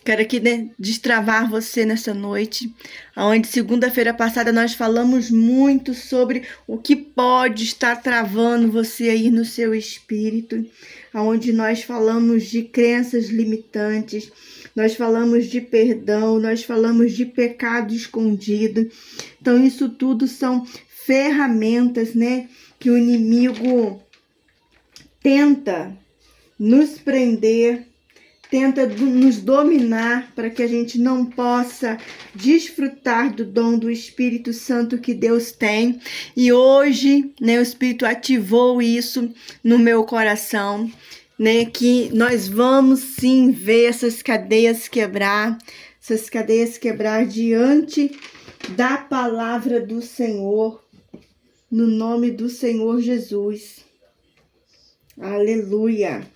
Quero aqui, né, destravar você nessa noite, onde segunda-feira passada nós falamos muito sobre o que pode estar travando você aí no seu espírito, onde nós falamos de crenças limitantes, nós falamos de perdão, nós falamos de pecado escondido. Então isso tudo são ferramentas, né, que o inimigo tenta nos prender, tenta nos dominar para que a gente não possa desfrutar do dom do Espírito Santo que Deus tem. E hoje, né, o Espírito ativou isso no meu coração, né, que nós vamos sim ver essas cadeias quebrar diante da palavra do Senhor, no nome do Senhor Jesus. Aleluia.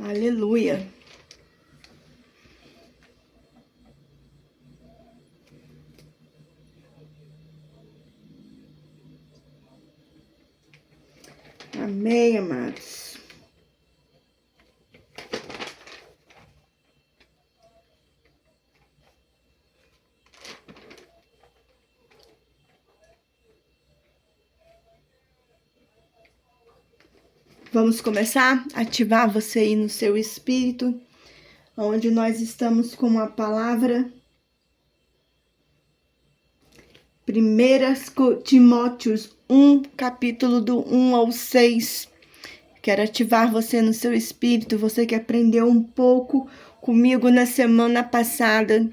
Aleluia. Amém, amados. Vamos começar a ativar você aí no seu espírito, onde nós estamos com a palavra 1 Timóteos 1, capítulo do 1 ao 6. Quero ativar você no seu espírito, você que aprendeu um pouco comigo na semana passada.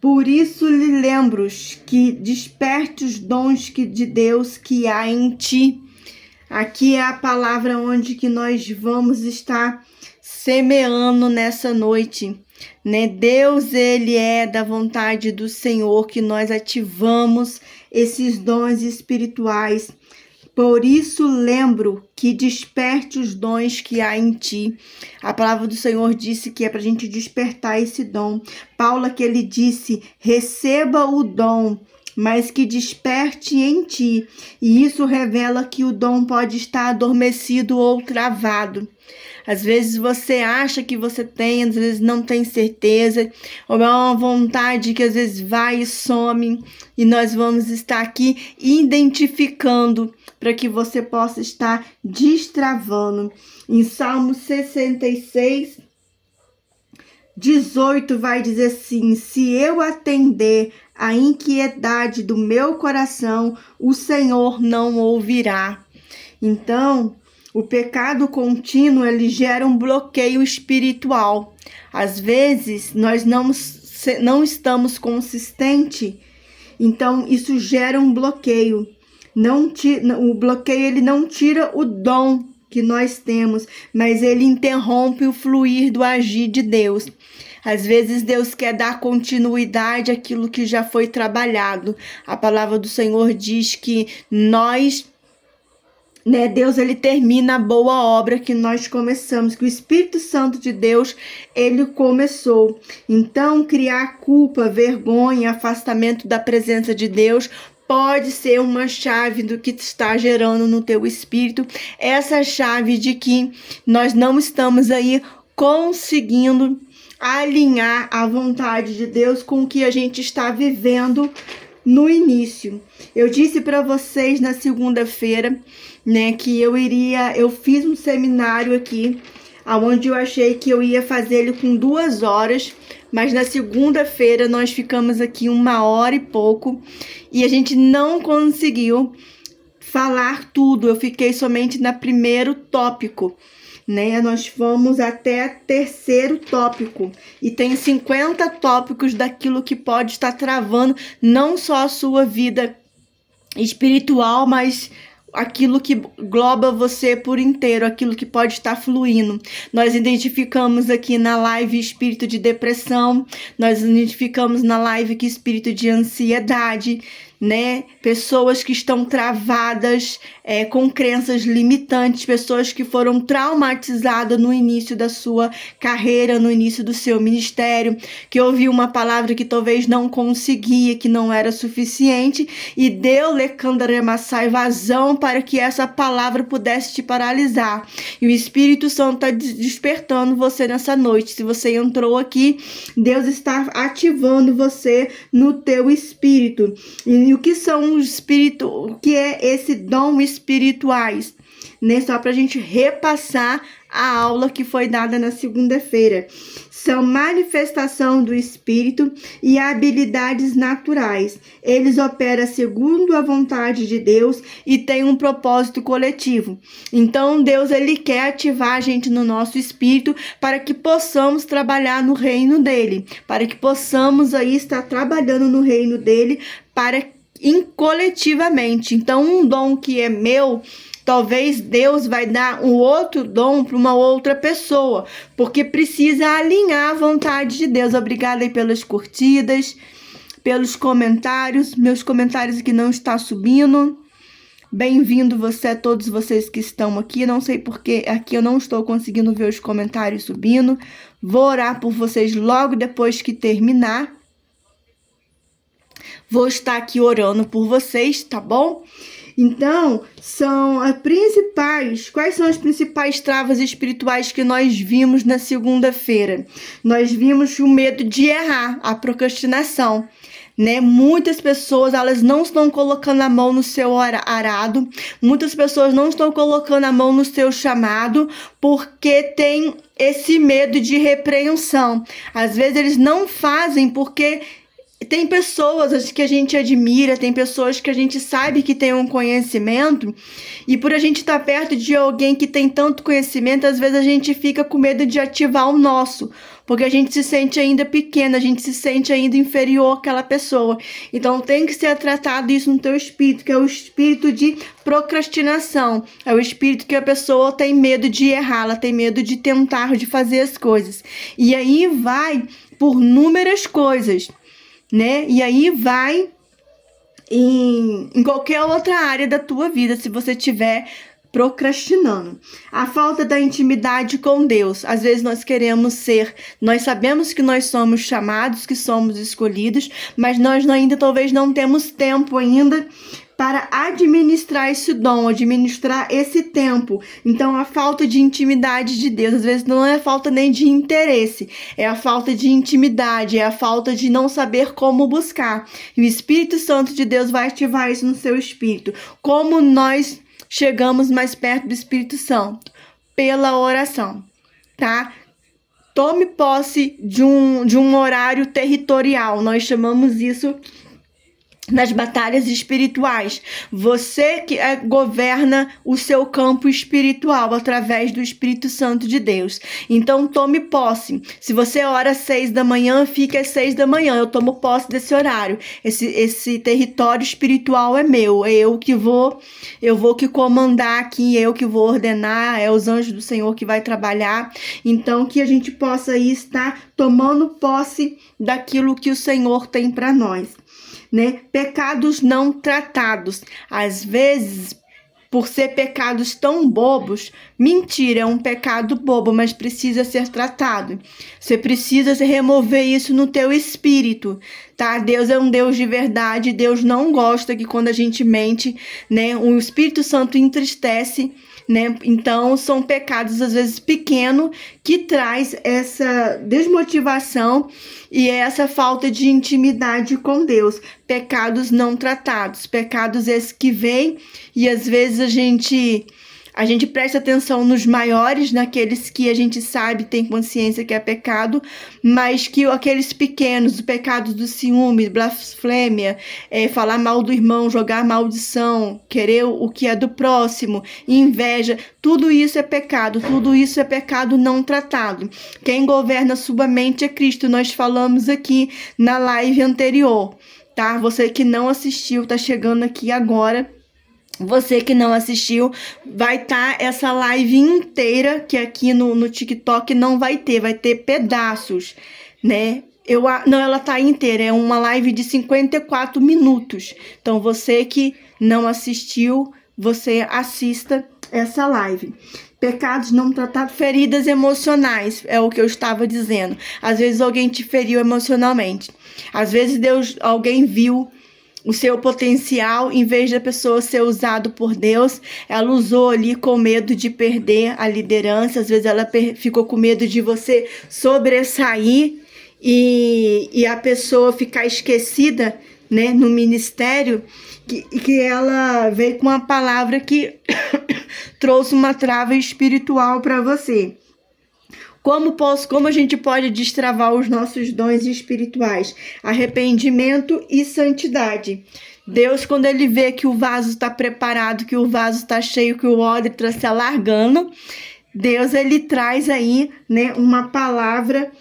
Por isso lhe lembro que desperte os dons de Deus que há em ti. Aqui é a palavra onde que nós vamos estar semeando nessa noite, né? Deus, ele é da vontade do Senhor que nós ativamos esses dons espirituais. Por isso lembro que desperte os dons que há em ti. A palavra do Senhor disse que é para a gente despertar esse dom. Paulo, que ele disse, receba o dom, mas que desperte em ti. E isso revela que o dom pode estar adormecido ou travado. Às vezes você acha que você tem, às vezes não tem certeza, ou é uma vontade que às vezes vai e some, e nós vamos estar aqui identificando para que você possa estar destravando. Em Salmo 66, 18 vai dizer assim: se eu atender a inquiedade do meu coração, o Senhor não ouvirá. Então, o pecado contínuo, ele gera um bloqueio espiritual. Às vezes, nós não estamos consistentes, então isso gera um bloqueio. O bloqueio, ele não tira o dom que nós temos, mas ele interrompe o fluir do agir de Deus. Às vezes Deus quer dar continuidade àquilo que já foi trabalhado. A palavra do Senhor diz que Deus, ele termina a boa obra que nós começamos, que o Espírito Santo de Deus, ele começou. Então, criar culpa, vergonha, afastamento da presença de Deus pode ser uma chave do que está gerando no teu espírito, essa chave de que nós não estamos aí conseguindo alinhar a vontade de Deus com o que a gente está vivendo no início. Eu disse para vocês na segunda-feira, né, que eu fiz um seminário aqui, onde eu achei que eu ia fazer ele com 2 horas, mas na segunda-feira nós ficamos aqui 1 hora e pouco, e a gente não conseguiu falar tudo. Eu fiquei somente no primeiro tópico, né? Nós fomos até 3º tópico, e tem 50 tópicos daquilo que pode estar travando não só a sua vida espiritual, mas aquilo que engloba você por inteiro, aquilo que pode estar fluindo. Nós identificamos aqui na live espírito de depressão, nós identificamos na live que espírito de ansiedade, né? Pessoas que estão travadas com crenças limitantes, pessoas que foram traumatizadas no início da sua carreira, no início do seu ministério, que ouviu uma palavra que talvez não conseguia, que não era suficiente, e deu lecandaremassai vazão para que essa palavra pudesse te paralisar. E o Espírito Santo está despertando você nessa noite. Se você entrou aqui, Deus está ativando você no teu espírito. E o que são os espíritos, o que é esse dom espirituais, né? Só para a gente repassar a aula que foi dada na segunda-feira. São manifestação do Espírito e habilidades naturais. Eles operam segundo a vontade de Deus e têm um propósito coletivo. Então, Deus, ele quer ativar a gente no nosso espírito para que possamos trabalhar no reino dele, para que possamos aí estar trabalhando no reino dele coletivamente. Então, um dom que é meu, talvez Deus vai dar um outro dom para uma outra pessoa, porque precisa alinhar a vontade de Deus. Obrigada aí pelas curtidas, pelos comentários. Meus comentários aqui não estão subindo. Bem-vindo você, a todos vocês que estão aqui. Não sei porque aqui eu não estou conseguindo ver os comentários subindo. Vou orar por vocês logo depois que terminar. Vou estar aqui orando por vocês, tá bom? Então, quais são as principais travas espirituais que nós vimos na segunda-feira? Nós vimos o medo de errar, a procrastinação, né? Muitas pessoas, elas não estão colocando a mão no seu arado, muitas pessoas não estão colocando a mão no seu chamado, porque tem esse medo de repreensão. Às vezes eles não fazem porque tem pessoas que a gente admira, tem pessoas que a gente sabe que tem um conhecimento, e por a gente estar perto de alguém que tem tanto conhecimento, às vezes a gente fica com medo de ativar o nosso, porque a gente se sente ainda pequeno, a gente se sente ainda inferior àquela pessoa. Então tem que ser tratado isso no teu espírito, que é o espírito de procrastinação, é o espírito que a pessoa tem medo de errar, ela tem medo de tentar, de fazer as coisas. E aí vai por inúmeras coisas, né? E aí vai em qualquer outra área da tua vida, se você estiver procrastinando. A falta da intimidade com Deus. Às vezes nós sabemos que nós somos chamados, que somos escolhidos, mas nós ainda talvez não temos tempo ainda para administrar esse dom, administrar esse tempo. Então, a falta de intimidade de Deus, às vezes não é a falta nem de interesse, é a falta de intimidade, é a falta de não saber como buscar. E o Espírito Santo de Deus vai ativar isso no seu espírito. Como nós chegamos mais perto do Espírito Santo? Pela oração, tá? Tome posse de um horário territorial, nós chamamos isso nas batalhas espirituais. Você que governa o seu campo espiritual através do Espírito Santo de Deus. Então tome posse. Se você ora às 6 da manhã, fica às 6 da manhã. Eu tomo posse desse horário. Esse território espiritual é meu. É eu vou que comandar aqui, eu que vou ordenar, é os anjos do Senhor que vai trabalhar. Então que a gente possa aí estar tomando posse daquilo que o Senhor tem para nós, né? Pecados não tratados. Às vezes, por ser pecados tão bobos, mentira é um pecado bobo, mas precisa ser tratado. Você precisa remover isso no teu espírito, tá? Deus é um Deus de verdade. Deus não gosta que quando a gente mente, né? O Espírito Santo entristece, né? Então são pecados às vezes pequenos que traz essa desmotivação e essa falta de intimidade com Deus. Pecados não tratados, pecados esses que vêm e às vezes a gente presta atenção nos maiores, naqueles que a gente sabe, tem consciência que é pecado, mas que aqueles pequenos, o pecado do ciúme, blasfêmia, falar mal do irmão, jogar maldição, querer o que é do próximo, inveja, tudo isso é pecado não tratado. Quem governa sua mente é Cristo, nós falamos aqui na live anterior, tá? Você que não assistiu, tá chegando aqui agora. Você que não assistiu, vai estar essa live inteira, que aqui no TikTok não vai ter pedaços, né? Não, ela tá inteira, é uma live de 54 minutos. Então, você que não assistiu, você assista essa live. Pecados não tratados, feridas emocionais, é o que eu estava dizendo. Às vezes alguém te feriu emocionalmente. Às vezes alguém viu o seu potencial, em vez da pessoa ser usado por Deus, ela usou ali com medo de perder a liderança. Às vezes ela ficou com medo de você sobressair e a pessoa ficar esquecida, né, no ministério, que ela veio com uma palavra que trouxe uma trava espiritual para você. Como a gente pode destravar os nossos dons espirituais? Arrependimento e santidade. Deus, quando ele vê que o vaso está preparado, que o vaso está cheio, que o odre está se alargando, Deus, ele traz aí, né, uma palavra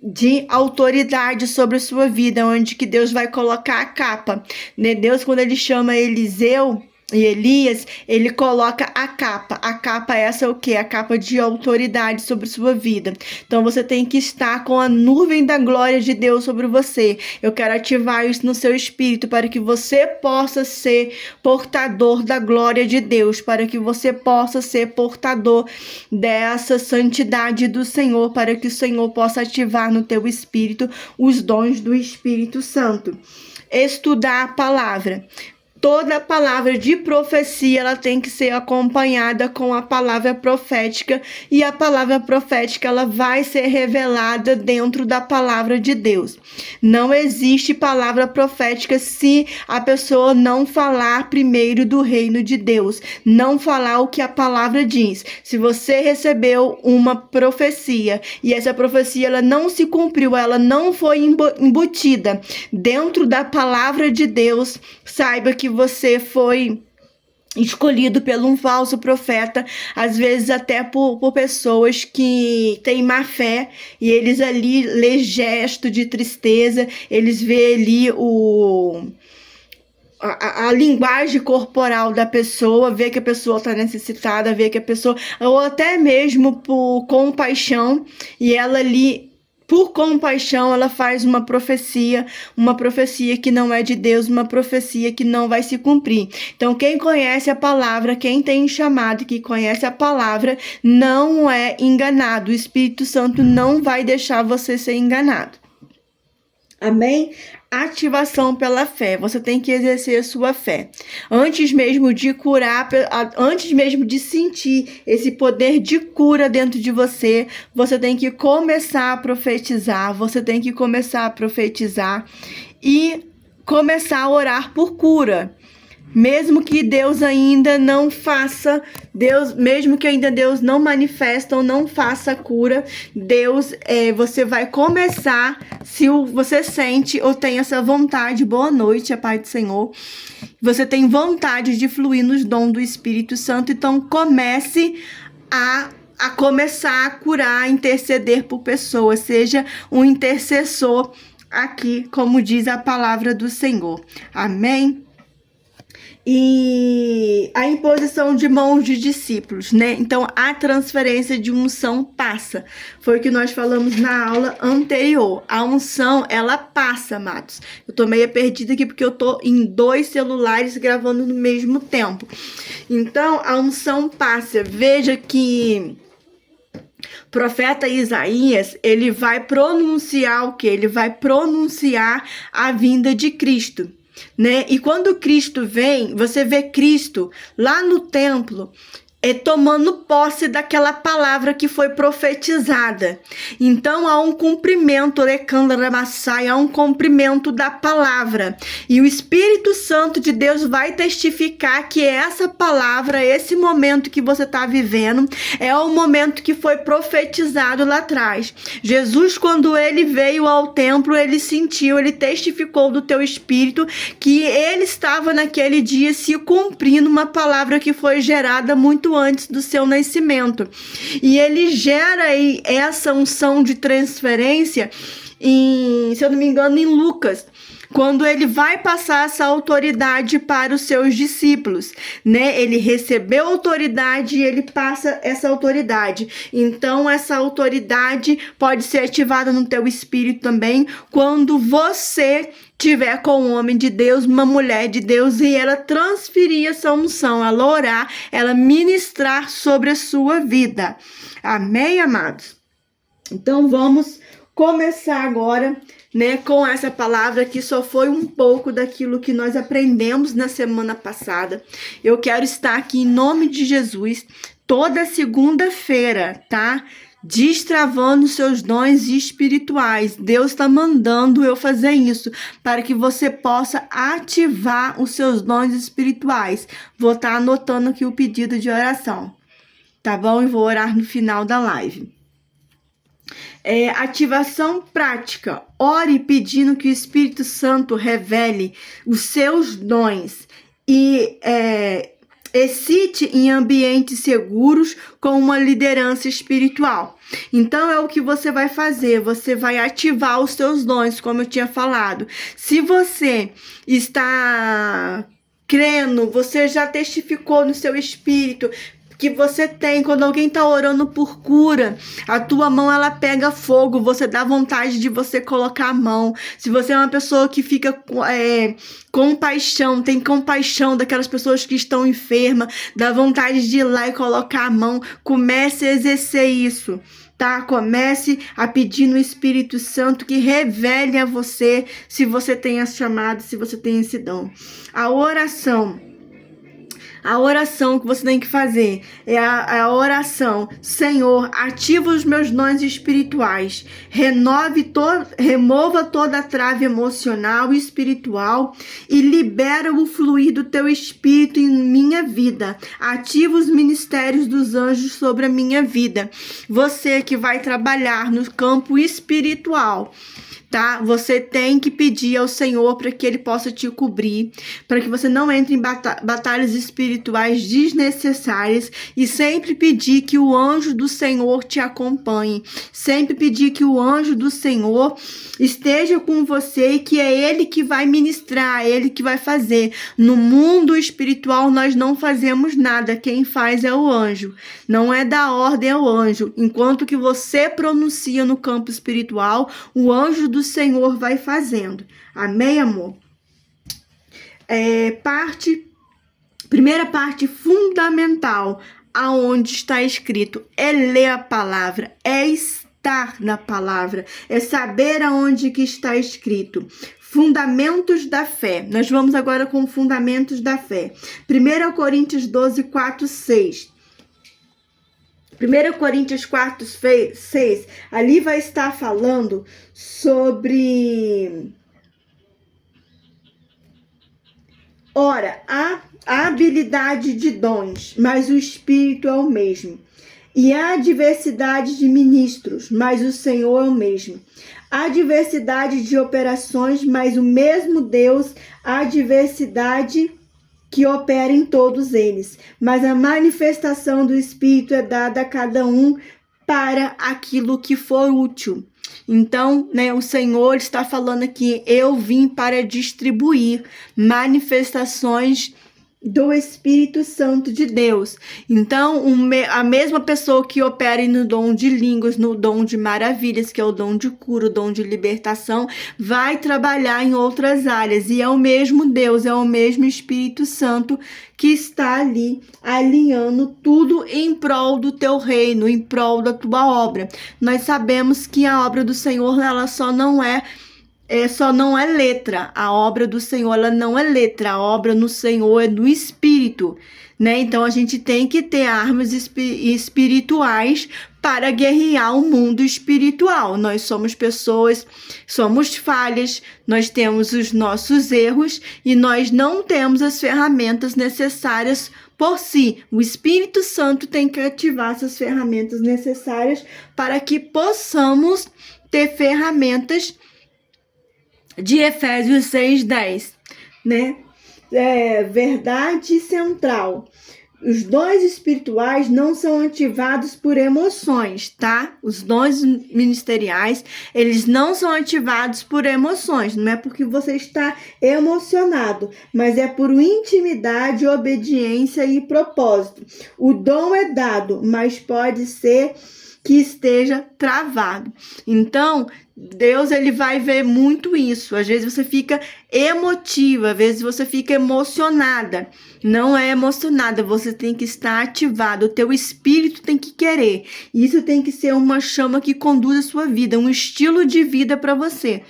de autoridade sobre a sua vida, onde que Deus vai colocar a capa, né? Deus, quando ele chama Eliseu e Elias, ele coloca a capa. A capa essa é o quê? A capa de autoridade sobre sua vida. Então, você tem que estar com a nuvem da glória de Deus sobre você. Eu quero ativar isso no seu espírito para que você possa ser portador da glória de Deus, para que você possa ser portador dessa santidade do Senhor, para que o Senhor possa ativar no teu espírito os dons do Espírito Santo. Estudar a palavra. Toda palavra de profecia, ela tem que ser acompanhada com a palavra profética, e a palavra profética, ela vai ser revelada dentro da palavra de Deus. Não existe palavra profética se a pessoa não falar primeiro do reino de Deus, não falar o que a palavra diz. Se você recebeu uma profecia e essa profecia ela não se cumpriu, ela não foi embutida dentro da palavra de Deus, saiba que você foi escolhido por um falso profeta, às vezes até por pessoas que têm má fé, e eles ali lê gesto de tristeza, eles vê ali a linguagem corporal da pessoa, vê que a pessoa está necessitada, vê que a pessoa, ou até mesmo por compaixão, e ela ali, por compaixão, ela faz uma profecia que não é de Deus, uma profecia que não vai se cumprir. Então, quem conhece a palavra, quem tem chamado, que conhece a palavra, não é enganado. O Espírito Santo não vai deixar você ser enganado. Amém? Ativação pela fé. Você tem que exercer a sua fé. Antes mesmo de curar, antes mesmo de sentir esse poder de cura dentro de você, você tem que começar a profetizar. Você tem que começar a profetizar e começar a orar por cura. Mesmo que Deus ainda não faça, mesmo que ainda Deus não manifesta ou não faça a cura, você vai começar, se você sente ou tem essa vontade, boa noite, a paz do Senhor, você tem vontade de fluir nos dons do Espírito Santo, então comece a começar a curar, a interceder por pessoas, seja um intercessor aqui, como diz a palavra do Senhor. Amém? E a imposição de mãos de discípulos, né? Então, a transferência de unção passa. Foi o que nós falamos na aula anterior. A unção, ela passa, amados. Eu tô meio perdida aqui porque eu tô em 2 celulares gravando no mesmo tempo. Então, a unção passa. Veja que profeta Isaías, ele vai pronunciar o quê? Ele vai pronunciar a vinda de Cristo, né? E quando Cristo vem, você vê Cristo lá no templo, tomando posse daquela palavra que foi profetizada. Então há um cumprimento, há um cumprimento da palavra. E o Espírito Santo de Deus vai testificar que essa palavra, esse momento que você está vivendo, é o momento que foi profetizado lá atrás. Jesus, quando ele veio ao templo, ele sentiu, ele testificou do teu espírito que ele estava naquele dia se cumprindo uma palavra que foi gerada muito antes do seu nascimento. E ele gera aí essa unção de transferência se eu não me engano, em Lucas, quando ele vai passar essa autoridade para os seus discípulos, né? Ele recebeu autoridade e ele passa essa autoridade. Então, essa autoridade pode ser ativada no teu espírito também quando você tiver com um homem de Deus, uma mulher de Deus, e ela transferir essa unção, ela orar, ela ministrar sobre a sua vida. Amém, amados? Então, vamos começar agora, né, com essa palavra que só foi um pouco daquilo que nós aprendemos na semana passada. Eu quero estar aqui em nome de Jesus toda segunda-feira, tá? Destravando seus dons espirituais. Deus está mandando eu fazer isso para que você possa ativar os seus dons espirituais. Vou estar anotando aqui o pedido de oração, tá bom? E vou orar no final da live. Ativação prática. Ore pedindo que o Espírito Santo revele os seus dons e excite em ambientes seguros com uma liderança espiritual. Então é o que você vai fazer, você vai ativar os seus dons, como eu tinha falado. Se você está crendo, você já testificou no seu espírito que você tem, quando alguém tá orando por cura, a tua mão ela pega fogo, você dá vontade de você colocar a mão. Se você é uma pessoa que fica compaixão, tem compaixão daquelas pessoas que estão enfermas, dá vontade de ir lá e colocar a mão, comece a exercer isso, tá? Comece a pedir no Espírito Santo que revele a você se você tem essa chamada, se você tem esse dom. A oração que você tem que fazer é a oração: Senhor, ativa os meus dons espirituais, remova toda a trave emocional e espiritual e libera o fluir do teu espírito em minha vida. Ativa os ministérios dos anjos sobre a minha vida. Você que vai trabalhar no campo espiritual, tá? Você tem que pedir ao Senhor para que Ele possa te cobrir, para que você não entre em batalhas espirituais desnecessárias, e sempre pedir que o anjo do Senhor te acompanhe, sempre pedir que o anjo do Senhor esteja com você e que é Ele que vai ministrar, é Ele que vai fazer. No mundo espiritual nós não fazemos nada, quem faz é o anjo, não é da ordem ao anjo. Enquanto que você pronuncia no campo espiritual, o anjo do Senhor vai fazendo. Amém, amor? Primeira parte fundamental, aonde está escrito, é ler a palavra, é estar na palavra, é saber aonde que está escrito. Fundamentos da fé. Nós vamos agora com fundamentos da fé. 1 Coríntios 12, 4, 6. 1 Coríntios 4, 6, ali vai estar falando sobre... Ora, há habilidade de dons, mas o Espírito é o mesmo. E há diversidade de ministros, mas o Senhor é o mesmo. Há diversidade de operações, mas o mesmo Deus, há diversidade que opera em todos eles, mas a manifestação do Espírito é dada a cada um para aquilo que for útil. Então, né, o Senhor está falando aqui, eu vim para distribuir manifestações do Espírito Santo de Deus. Então, a mesma pessoa que opera no dom de línguas, no dom de maravilhas, que é o dom de cura, o dom de libertação, vai trabalhar em outras áreas. E é o mesmo Deus, é o mesmo Espírito Santo que está ali alinhando tudo em prol do teu reino, em prol da tua obra. Nós sabemos que a obra do Senhor, ela só não é letra. A obra do Senhor, ela não é letra. A obra no Senhor é do Espírito, né? Então, a gente tem que ter armas espirituais para guerrear o mundo espiritual. Nós somos pessoas, somos falhas, nós temos os nossos erros e nós não temos as ferramentas necessárias por si. O Espírito Santo tem que ativar essas ferramentas necessárias para que possamos ter ferramentas de Efésios 6:10, né? Verdade central. Os dons espirituais não são ativados por emoções, tá? Os dons ministeriais, eles não são ativados por emoções. Não é porque você está emocionado, mas é por intimidade, obediência e propósito. O dom é dado, mas pode ser que esteja travado. Então, Deus, ele vai ver muito isso. Às vezes você fica emotiva, às vezes você fica emocionada. Não é emocionada, você tem que estar ativado. O teu espírito tem que querer. Isso tem que ser uma chama que conduz a sua vida, um estilo de vida para você.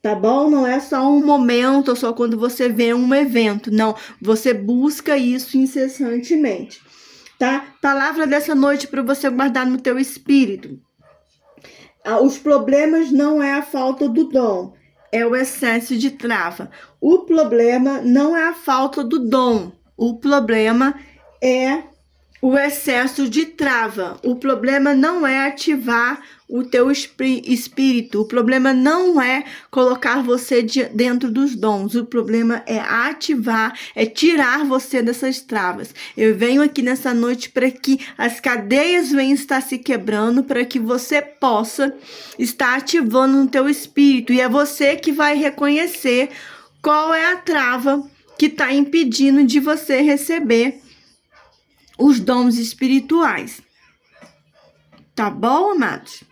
Tá bom? Não é só um momento, ou só quando você vê um evento. Não, você busca isso incessantemente. Tá? Palavra dessa noite para você guardar no teu espírito. Os problemas não é a falta do dom, é o excesso de trava. O problema não é a falta do dom, o problema é o excesso de trava. O problema não é ativar o teu espírito. O problema não é colocar você dentro dos dons. O problema é ativar, é tirar você dessas travas. Eu venho aqui nessa noite para que as cadeias venham estar se quebrando, para que você possa estar ativando no teu espírito. E é você que vai reconhecer qual é a trava que está impedindo de você receber os dons espirituais. Tá bom, amados?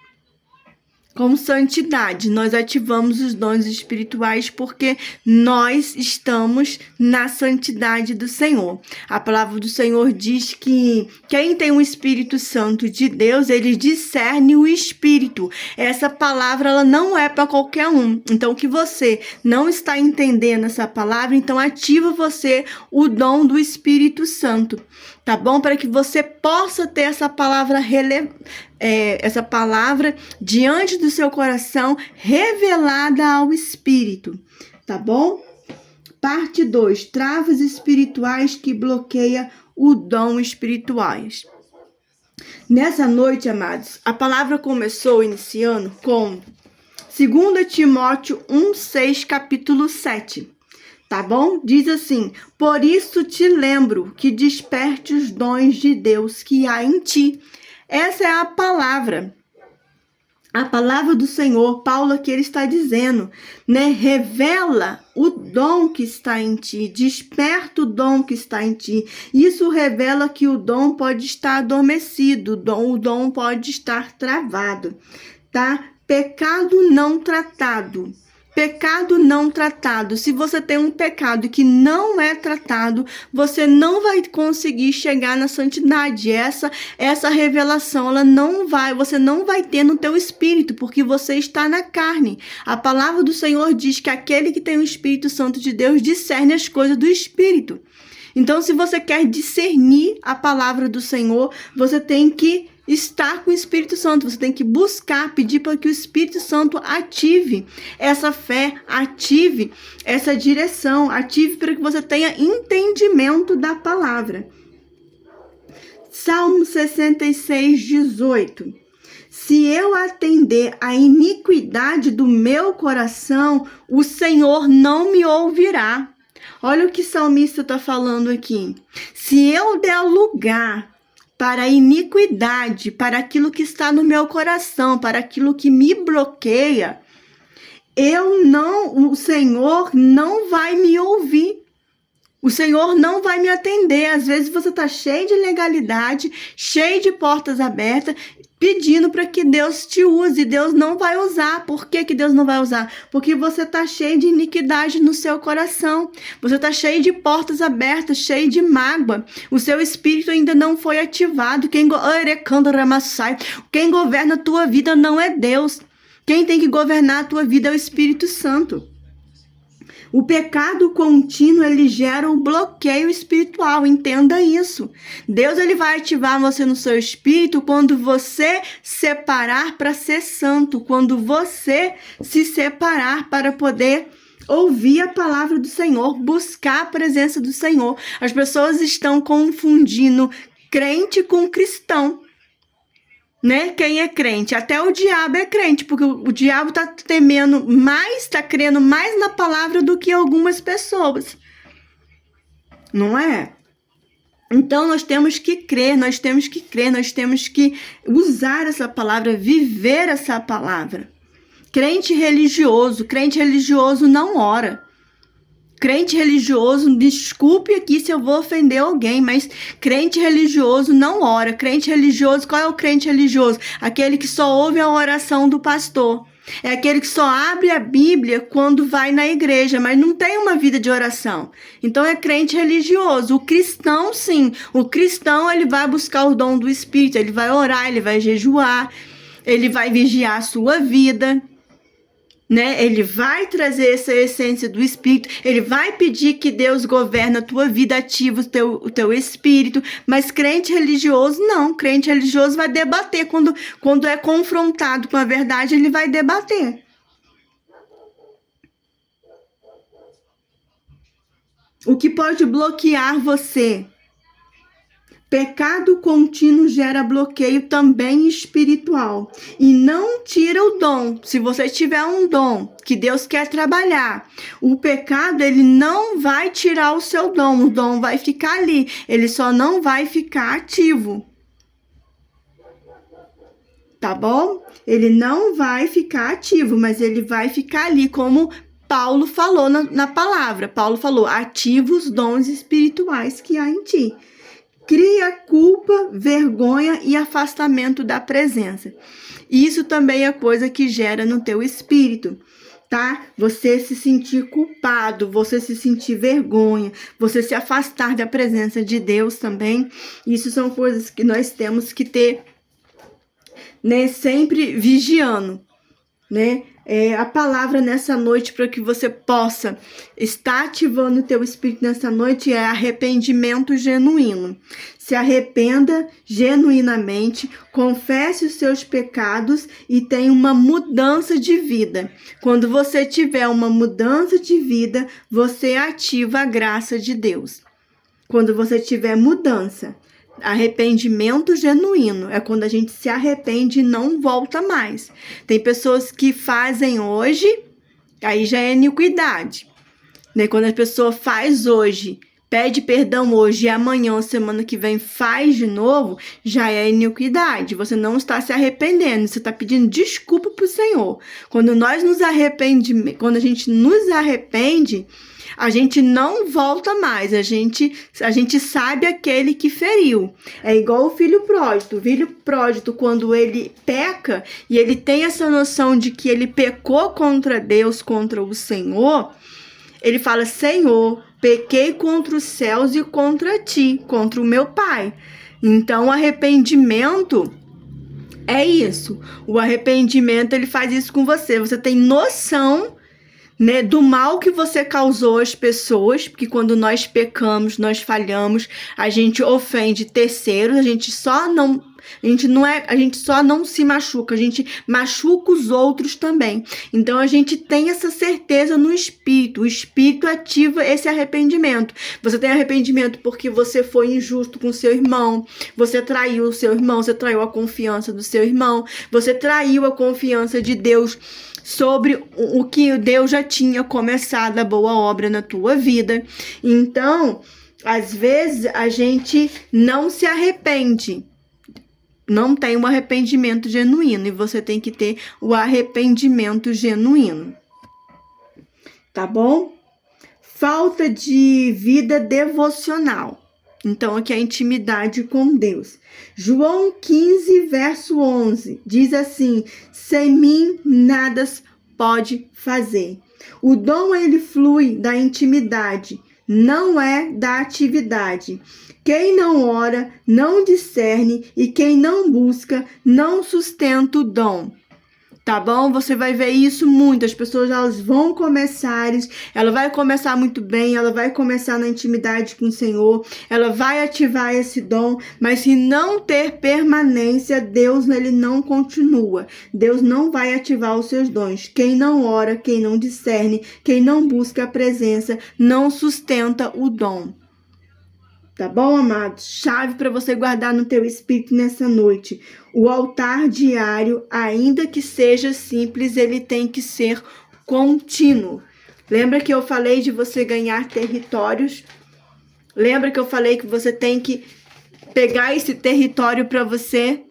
Com santidade, nós ativamos os dons espirituais porque nós estamos na santidade do Senhor. A palavra do Senhor diz que quem tem o Espírito Santo de Deus, ele discerne o Espírito. Essa palavra, ela não é para qualquer um. Então, que você não está entendendo essa palavra, então ativa você o dom do Espírito Santo. Tá bom? Para que você possa ter essa palavra essa palavra diante do seu coração, revelada ao Espírito. Tá bom? Parte 2. Travas espirituais que bloqueiam o dom espirituais. Nessa noite, amados, a palavra começou iniciando com 2 Timóteo 1:6, capítulo 7. Tá bom? Diz assim: por isso te lembro que desperte os dons de Deus que há em ti. Essa é a palavra do Senhor. Paulo aqui ele está dizendo, né? Revela o dom que está em ti, desperta o dom que está em ti. Isso revela que o dom pode estar adormecido, o dom pode estar travado, tá? Pecado não tratado. Pecado não tratado. Se você tem um pecado que não é tratado, você não vai conseguir chegar na santidade. Essa revelação, você não vai ter no teu espírito, porque você está na carne. A palavra do Senhor diz que aquele que tem o Espírito Santo de Deus discerne as coisas do Espírito. Então, se você quer discernir a palavra do Senhor, você tem que estar com o Espírito Santo, você tem que buscar, pedir para que o Espírito Santo ative essa fé, ative essa direção, ative para que você tenha entendimento da palavra. Salmo 66:18. Se eu atender à iniquidade do meu coração, o Senhor não me ouvirá. Olha o que o salmista está falando aqui. Se eu der lugar para a iniquidade, para aquilo que está no meu coração, para aquilo que me bloqueia, o Senhor não vai me ouvir. O Senhor não vai me atender. Às vezes você está cheio de legalidade, cheio de portas abertas, pedindo para que Deus te use. Deus não vai usar. Por que Deus não vai usar? Porque você está cheio de iniquidade no seu coração. Você está cheio de portas abertas, cheio de mágoa. O seu espírito ainda não foi ativado. Quem governa a tua vida não é Deus. Quem tem que governar a tua vida é o Espírito Santo. O pecado contínuo, ele gera um bloqueio espiritual, entenda isso. Deus ele vai ativar você no seu espírito quando você separar para ser santo, quando você se separar para poder ouvir a palavra do Senhor, buscar a presença do Senhor. As pessoas estão confundindo crente com cristão. Né? Quem é crente? Até o diabo é crente, porque o diabo tá temendo mais, tá crendo mais na palavra do que algumas pessoas. Não é? Então, nós temos que crer, nós temos que usar essa palavra, viver essa palavra. Crente religioso não ora. Crente religioso, desculpe aqui se eu vou ofender alguém, mas crente religioso não ora. Crente religioso, qual é o crente religioso? Aquele que só ouve a oração do pastor. É aquele que só abre a Bíblia quando vai na igreja, mas não tem uma vida de oração. Então é crente religioso. O cristão, sim. O cristão, ele vai buscar o dom do Espírito, ele vai orar, ele vai jejuar, ele vai vigiar a sua vida, né? Ele vai trazer essa essência do Espírito, ele vai pedir que Deus governe a tua vida, ativa o teu espírito, mas crente religioso não, crente religioso vai debater, quando é confrontado com a verdade, ele vai debater. O que pode bloquear você? Pecado contínuo gera bloqueio também espiritual e não tira o dom. Se você tiver um dom que Deus quer trabalhar, o pecado ele não vai tirar o seu dom. O dom vai ficar ali, ele só não vai ficar ativo. Tá bom? Ele não vai ficar ativo, mas ele vai ficar ali, como Paulo falou na palavra. Paulo falou: ativa os dons espirituais que há em ti. Cria culpa, vergonha e afastamento da presença. Isso também é coisa que gera no teu espírito, tá? Você se sentir culpado, você se sentir vergonha, você se afastar da presença de Deus também. Isso são coisas que nós temos que ter, né, sempre vigiando, né? A palavra nessa noite para que você possa estar ativando o teu espírito nessa noite é arrependimento genuíno. Se arrependa genuinamente, confesse os seus pecados e tenha uma mudança de vida. Quando você tiver uma mudança de vida, você ativa a graça de Deus. Quando você tiver mudança, arrependimento genuíno é quando a gente se arrepende e não volta mais. Tem pessoas que fazem hoje, aí já é iniquidade, né? Quando a pessoa faz hoje, pede perdão hoje e amanhã, semana que vem, faz de novo, já é iniquidade. Você não está se arrependendo, você está pedindo desculpa para o Senhor. Quando a gente nos arrepende, a gente não volta mais, a gente sabe aquele que feriu. É igual o filho pródigo. O filho pródigo, quando ele peca e ele tem essa noção de que ele pecou contra Deus, contra o Senhor, ele fala: Senhor, pequei contra os céus e contra ti, contra o meu pai. Então, o arrependimento é isso. O arrependimento, ele faz isso com você. Você tem noção, né, do mal que você causou às pessoas, porque quando nós pecamos, nós falhamos, a gente ofende terceiros, a gente só não se machuca, a gente machuca os outros também. Então a gente tem essa certeza no espírito, o espírito ativa esse arrependimento. Você tem arrependimento porque você foi injusto com seu irmão, você traiu o seu irmão, você traiu a confiança do seu irmão, você traiu a confiança de Deus sobre o que Deus já tinha começado a boa obra na tua vida. Então, às vezes, a gente não se arrepende, não tem um arrependimento genuíno, e você tem que ter o arrependimento genuíno, tá bom? Falta de vida devocional. Então, aqui é a intimidade com Deus. João 15, verso 11, diz assim: sem mim nada pode fazer. O dom, ele flui da intimidade, não é da atividade. Quem não ora, não discerne, e quem não busca, não sustenta o dom. Tá bom? Você vai ver isso muito. As pessoas, elas vão começar, ela vai começar muito bem, ela vai começar na intimidade com o Senhor, ela vai ativar esse dom, mas se não ter permanência, Deus, ele não continua. Deus não vai ativar os seus dons. Quem não ora, quem não discerne, quem não busca a presença, não sustenta o dom. Tá bom, amados? Chave para você guardar no teu espírito nessa noite. O altar diário, ainda que seja simples, ele tem que ser contínuo. Lembra que eu falei de você ganhar territórios Lembra que eu falei que você tem que pegar esse território para você?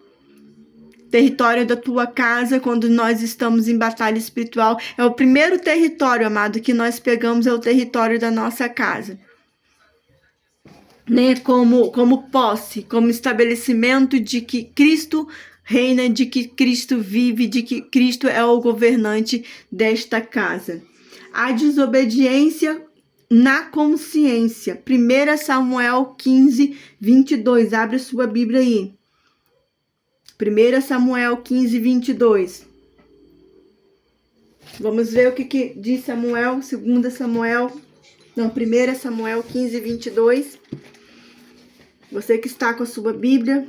Território da tua casa, quando nós estamos em batalha espiritual. É o primeiro território, amado, que nós pegamos, é o território da nossa casa. Né? Como posse, como estabelecimento de que Cristo reina, de que Cristo vive, de que Cristo é o governante desta casa. A desobediência na consciência. 1 Samuel 15, 22. Abre sua Bíblia aí. 1 Samuel 15, 22. Vamos ver o que diz Samuel, 2 Samuel, não, 1 Samuel 15, 22. Você que está com a sua Bíblia.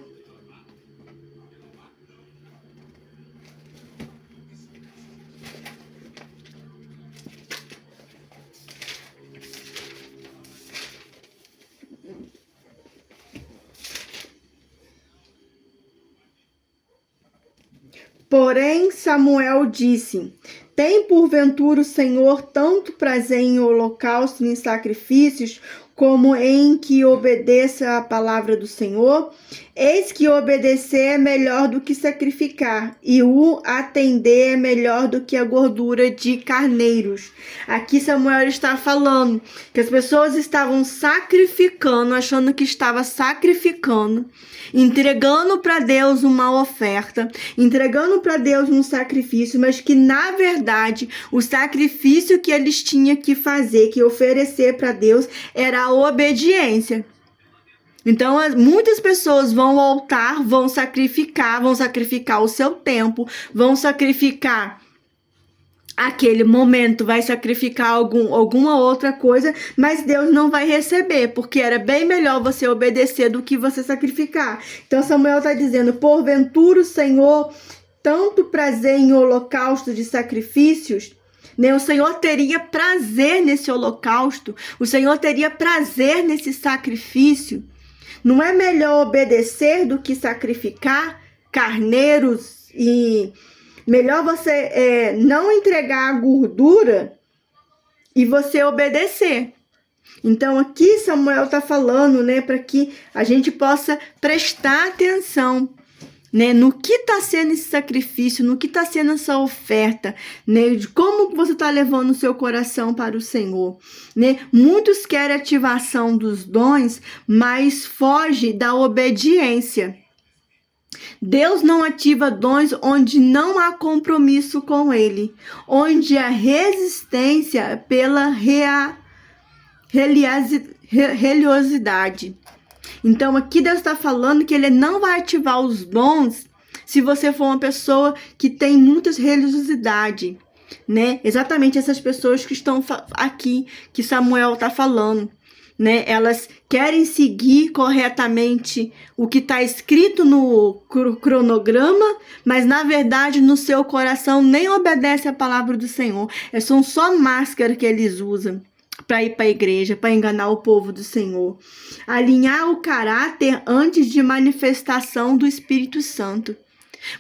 Porém, Samuel disse: tem porventura o Senhor tanto prazer em holocaustos e em sacrifícios, como em que obedeça a palavra do Senhor? Eis que obedecer é melhor do que sacrificar, e o atender é melhor do que a gordura de carneiros. Aqui Samuel está falando que as pessoas estavam sacrificando, achando que estava sacrificando, entregando para Deus uma oferta, entregando para Deus um sacrifício, mas que na verdade o sacrifício que eles tinham que fazer, que oferecer para Deus, era a obediência. Então, muitas pessoas vão ao altar, vão sacrificar o seu tempo, vão sacrificar aquele momento, vai sacrificar alguma outra coisa, mas Deus não vai receber, porque era bem melhor você obedecer do que você sacrificar. Então, Samuel está dizendo: porventura o Senhor tanto prazer em holocausto de sacrifícios, né? O Senhor teria prazer nesse holocausto, o Senhor teria prazer nesse sacrifício. Não é melhor obedecer do que sacrificar carneiros? E melhor você não entregar a gordura e você obedecer. Então aqui Samuel está falando, né, para que a gente possa prestar atenção, né, no que está sendo esse sacrifício, no que está sendo essa oferta, né, de como você está levando o seu coração para o Senhor, né? Muitos querem ativação dos dons, mas foge da obediência. Deus não ativa dons onde não há compromisso com Ele, onde há resistência pela religiosidade. Então aqui Deus está falando que Ele não vai ativar os dons se você for uma pessoa que tem muita religiosidade, né? Exatamente essas pessoas que estão aqui, que Samuel está falando, né? Elas querem seguir corretamente o que está escrito no cronograma, mas na verdade no seu coração nem obedece a palavra do Senhor. São só máscara que eles usam para ir para a igreja, para enganar o povo do Senhor. Alinhar o caráter antes de manifestação do Espírito Santo.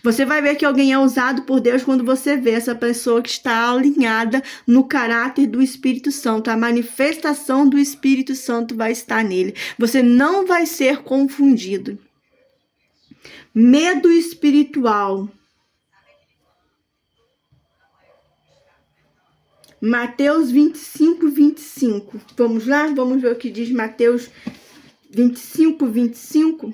Você vai ver que alguém é usado por Deus quando você vê essa pessoa que está alinhada no caráter do Espírito Santo. A manifestação do Espírito Santo vai estar nele. Você não vai ser confundido. Medo espiritual. Mateus 25, 25. Vamos lá? Vamos ver o que diz Mateus 25, 25.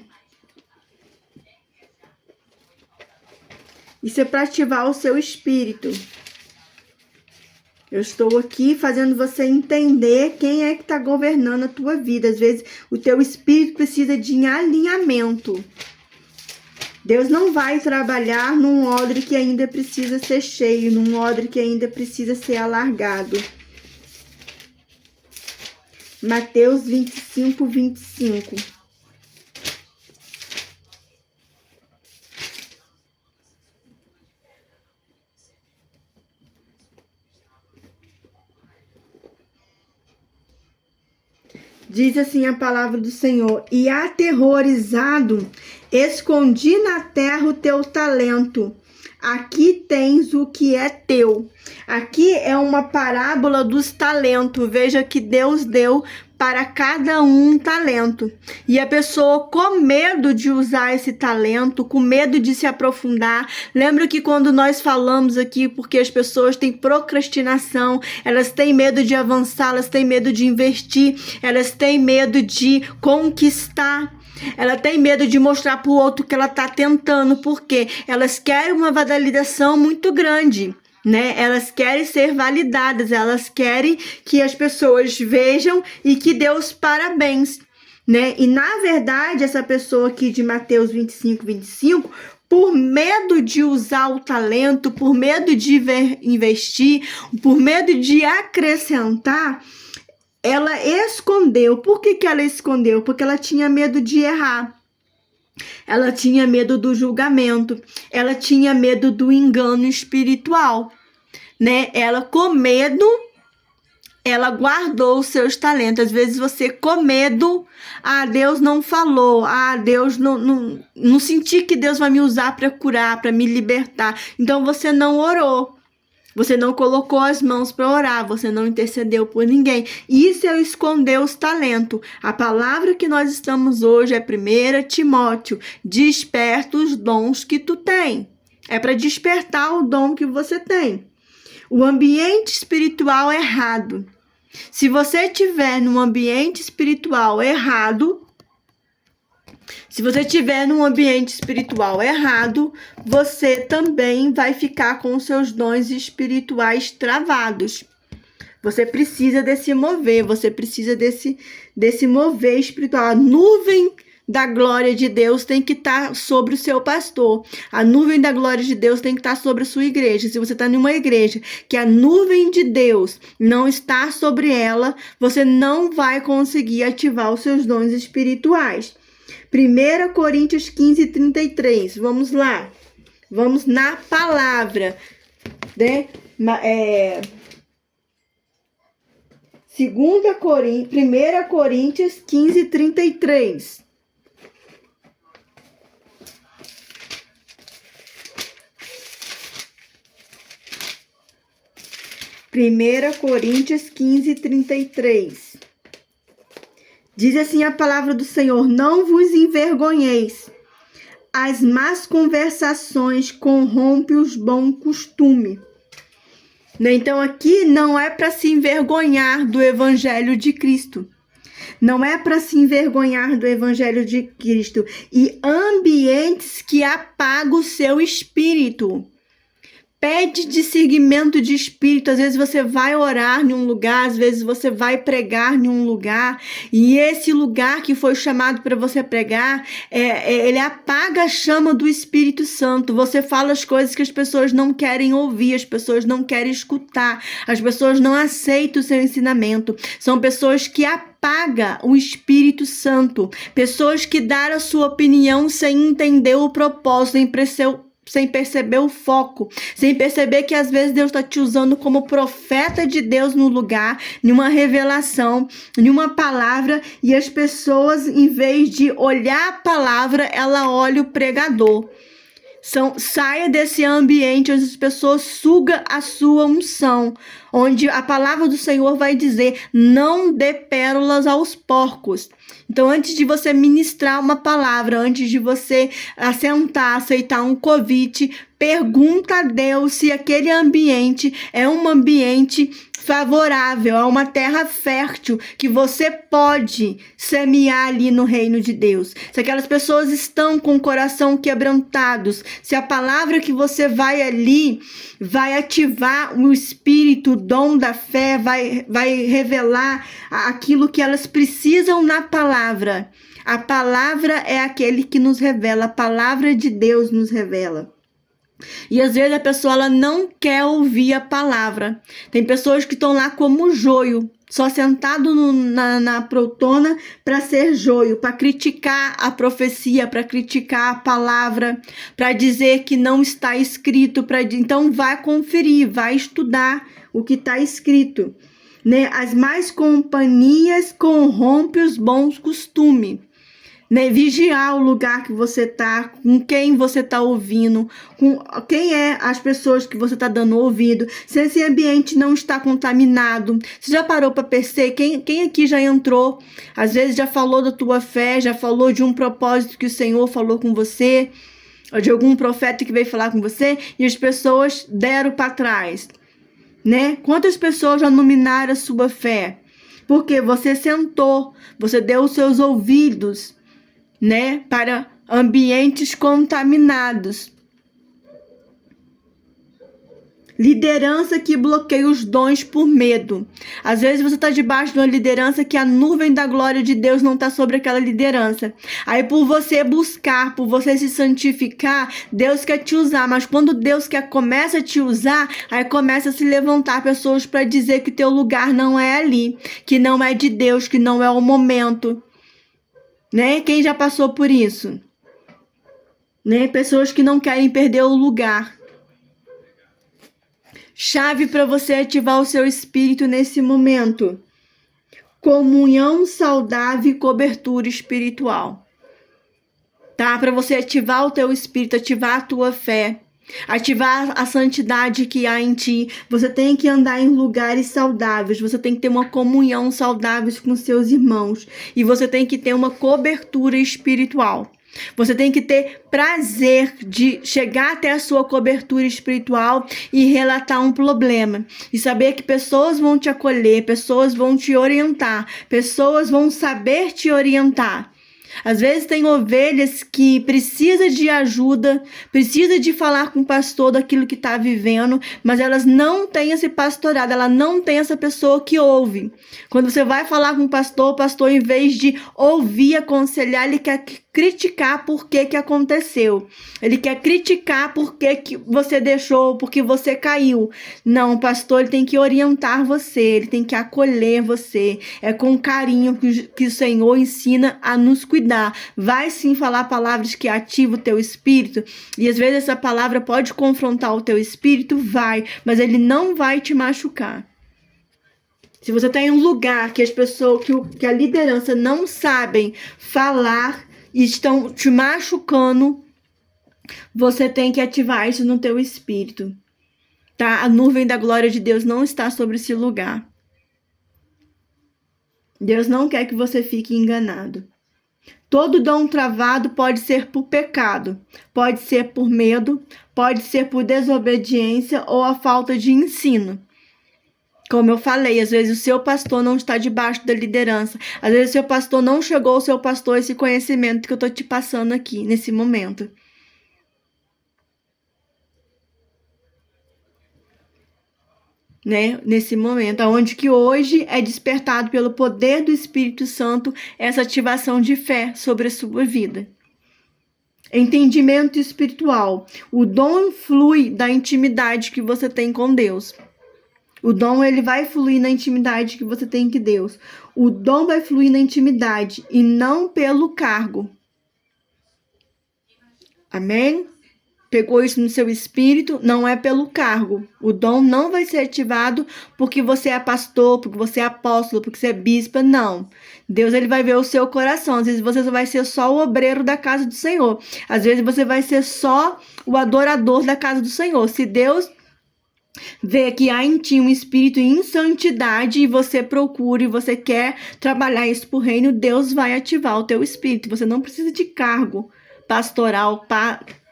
Isso é para ativar o seu espírito. Eu estou aqui fazendo você entender quem é que está governando a tua vida. Às vezes o teu espírito precisa de alinhamento. Deus não vai trabalhar num odre que ainda precisa ser cheio, num odre que ainda precisa ser alargado. Mateus 25, 25. Diz assim a palavra do Senhor: e aterrorizado, escondi na terra o teu talento. Aqui tens o que é teu. Aqui é uma parábola dos talentos. Veja que Deus deu para cada um talento. E a pessoa com medo de usar esse talento, com medo de se aprofundar. Lembra que quando nós falamos aqui, porque as pessoas têm procrastinação, elas têm medo de avançar, elas têm medo de investir, elas têm medo de conquistar. Ela tem medo de mostrar para o outro que ela está tentando, porque elas querem uma validação muito grande, né? Elas querem ser validadas, elas querem que as pessoas vejam e que dê os parabéns, né? E na verdade, essa pessoa aqui de Mateus 25, por medo de usar o talento, por medo de investir, por medo de acrescentar, ela escondeu. Por que ela escondeu? Porque ela tinha medo de errar. Ela tinha medo do julgamento. Ela tinha medo do engano espiritual, né? Ela, com medo, ela guardou os seus talentos. Às vezes você com medo, Deus não falou, Deus não senti que Deus vai me usar para curar, para me libertar. Então você não orou. Você não colocou as mãos para orar, você não intercedeu por ninguém. Isso é esconder os talentos. A palavra que nós estamos hoje é 1 Timóteo. Desperta os dons que tu tem. É para despertar o dom que você tem. O ambiente espiritual errado. Se você estiver num ambiente espiritual errado, você também vai ficar com os seus dons espirituais travados. Você precisa desse mover, você precisa desse mover espiritual. A nuvem da glória de Deus tem que estar sobre o seu pastor. A nuvem da glória de Deus tem que estar sobre a sua igreja. Se você está em uma igreja que a nuvem de Deus não está sobre ela, você não vai conseguir ativar os seus dons espirituais. 1 Coríntios 15:33. Vamos lá. Vamos na palavra, né? 1 Coríntios 15:33. Primeira Coríntios 15:33. Diz assim a palavra do Senhor: não vos envergonheis. As más conversações corrompem os bons costumes. Então aqui não é para se envergonhar do evangelho de Cristo. Não é para se envergonhar do evangelho de Cristo. E ambientes que apagam o seu espírito. Pede discernimento de espírito. Às vezes você vai orar em um lugar, às vezes você vai pregar em um lugar, e esse lugar que foi chamado para você pregar, ele apaga a chama do Espírito Santo. Você fala as coisas que as pessoas não querem ouvir, as pessoas não querem escutar, as pessoas não aceitam o seu ensinamento. São pessoas que apagam o Espírito Santo, pessoas que dão a sua opinião sem entender o propósito, sem perceber o foco, sem perceber que às vezes Deus está te usando como profeta de Deus no lugar, numa revelação, numa palavra, e as pessoas, em vez de olhar a palavra, ela olha o pregador. Saia desse ambiente onde as pessoas sugam a sua unção, onde a palavra do Senhor vai dizer: não dê pérolas aos porcos. Então, antes de você ministrar uma palavra, antes de você aceitar um convite, pergunta a Deus se aquele ambiente é um ambiente favorável, é uma terra fértil que você pode semear ali no reino de Deus. Se aquelas pessoas estão com o coração quebrantados, se a palavra que você vai ali vai ativar o espírito, o dom da fé, vai revelar aquilo que elas precisam na palavra. A palavra é aquele que nos revela, a palavra de Deus nos revela. E às vezes a pessoa ela não quer ouvir a palavra. Tem pessoas que estão lá como joio, só sentado na poltrona para ser joio, para criticar a profecia, para criticar a palavra, para dizer que não está escrito. Então vai conferir, vai estudar o que está escrito, né? As más companhias corrompem os bons costumes. né? Vigiar o lugar que você tá, com quem você tá ouvindo, com quem é as pessoas que você tá dando ouvido, se esse ambiente não está contaminado. Você já parou para perceber quem aqui já entrou, às vezes já falou da tua fé, já falou de um propósito que o Senhor falou com você, ou de algum profeta que veio falar com você, e as pessoas deram para trás, né? Quantas pessoas já nominaram a sua fé? Porque você sentou, você deu os seus ouvidos, né, para ambientes contaminados. Liderança que bloqueia os dons por medo. Às vezes você está debaixo de uma liderança que a nuvem da glória de Deus não está sobre aquela liderança. Aí por você buscar, por você se santificar, Deus quer te usar. Mas quando Deus começa a te usar, aí começa a se levantar pessoas para dizer que teu lugar não é ali, que não é de Deus, que não é o momento. Né? Quem já passou por isso? Né? Pessoas que não querem perder o lugar. Chave para você ativar o seu espírito nesse momento. Comunhão saudável e cobertura espiritual. Tá? Para você ativar o teu espírito, ativar a tua fé, ativar a santidade que há em ti. Você tem que andar em lugares saudáveis. Você tem que ter uma comunhão saudável com seus irmãos. E você tem que ter uma cobertura espiritual. Você tem que ter prazer de chegar até a sua cobertura espiritual e relatar um problema. E saber que pessoas vão te acolher, pessoas vão te orientar, pessoas vão saber te orientar. Às vezes tem ovelhas que precisa de ajuda, precisa de falar com o pastor daquilo que está vivendo, mas elas não têm esse pastorado, ela não tem essa pessoa que ouve. Quando você vai falar com o pastor, em vez de ouvir, aconselhar, ele quer criticar por que aconteceu. Ele quer criticar por que você deixou, porque você caiu. Não, o pastor ele tem que orientar você, ele tem que acolher você. É com carinho que o Senhor ensina a nos cuidar. Vai sim falar palavras que ativam o teu espírito, e às vezes essa palavra pode confrontar o teu espírito, mas ele não vai te machucar. Se você está em um lugar que as pessoas, que a liderança não sabem falar e estão te machucando, você tem que ativar isso no teu espírito, tá? A nuvem da glória de Deus não está sobre esse lugar. Deus não quer que você fique enganado. Todo dom travado pode ser por pecado, pode ser por medo, pode ser por desobediência ou a falta de ensino. Como eu falei, às vezes o seu pastor não está debaixo da liderança. Às vezes o seu pastor não chegou ao seu pastor esse conhecimento que eu estou te passando aqui, nesse momento. Né? Nesse momento, onde que hoje é despertado pelo poder do Espírito Santo essa ativação de fé sobre a sua vida. Entendimento espiritual. O dom flui da intimidade que você tem com Deus. O dom, ele vai fluir na intimidade que você tem com Deus. O dom vai fluir na intimidade e não pelo cargo. Amém? Pegou isso no seu espírito, não é pelo cargo. O dom não vai ser ativado porque você é pastor, porque você é apóstolo, porque você é bispa, não. Deus, ele vai ver o seu coração. Às vezes você vai ser só o obreiro da casa do Senhor. Às vezes você vai ser só o adorador da casa do Senhor. Se Deus vê que há em ti um espírito em santidade e você procura e você quer trabalhar isso pro reino, Deus vai ativar o teu espírito. Você não precisa de cargo pastoral,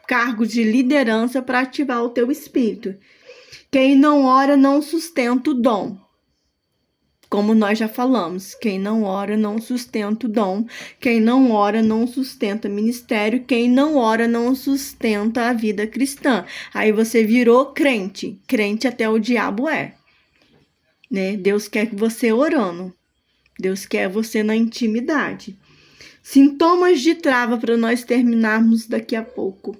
cargo de liderança para ativar o teu espírito. Quem não ora não sustenta o dom. Como nós já falamos, quem não ora não sustenta o dom, quem não ora não sustenta ministério, quem não ora não sustenta a vida cristã. Aí você virou crente, crente até o diabo é, né? Deus quer que você orando, Deus quer você na intimidade. Sintomas de trava para nós terminarmos daqui a pouco.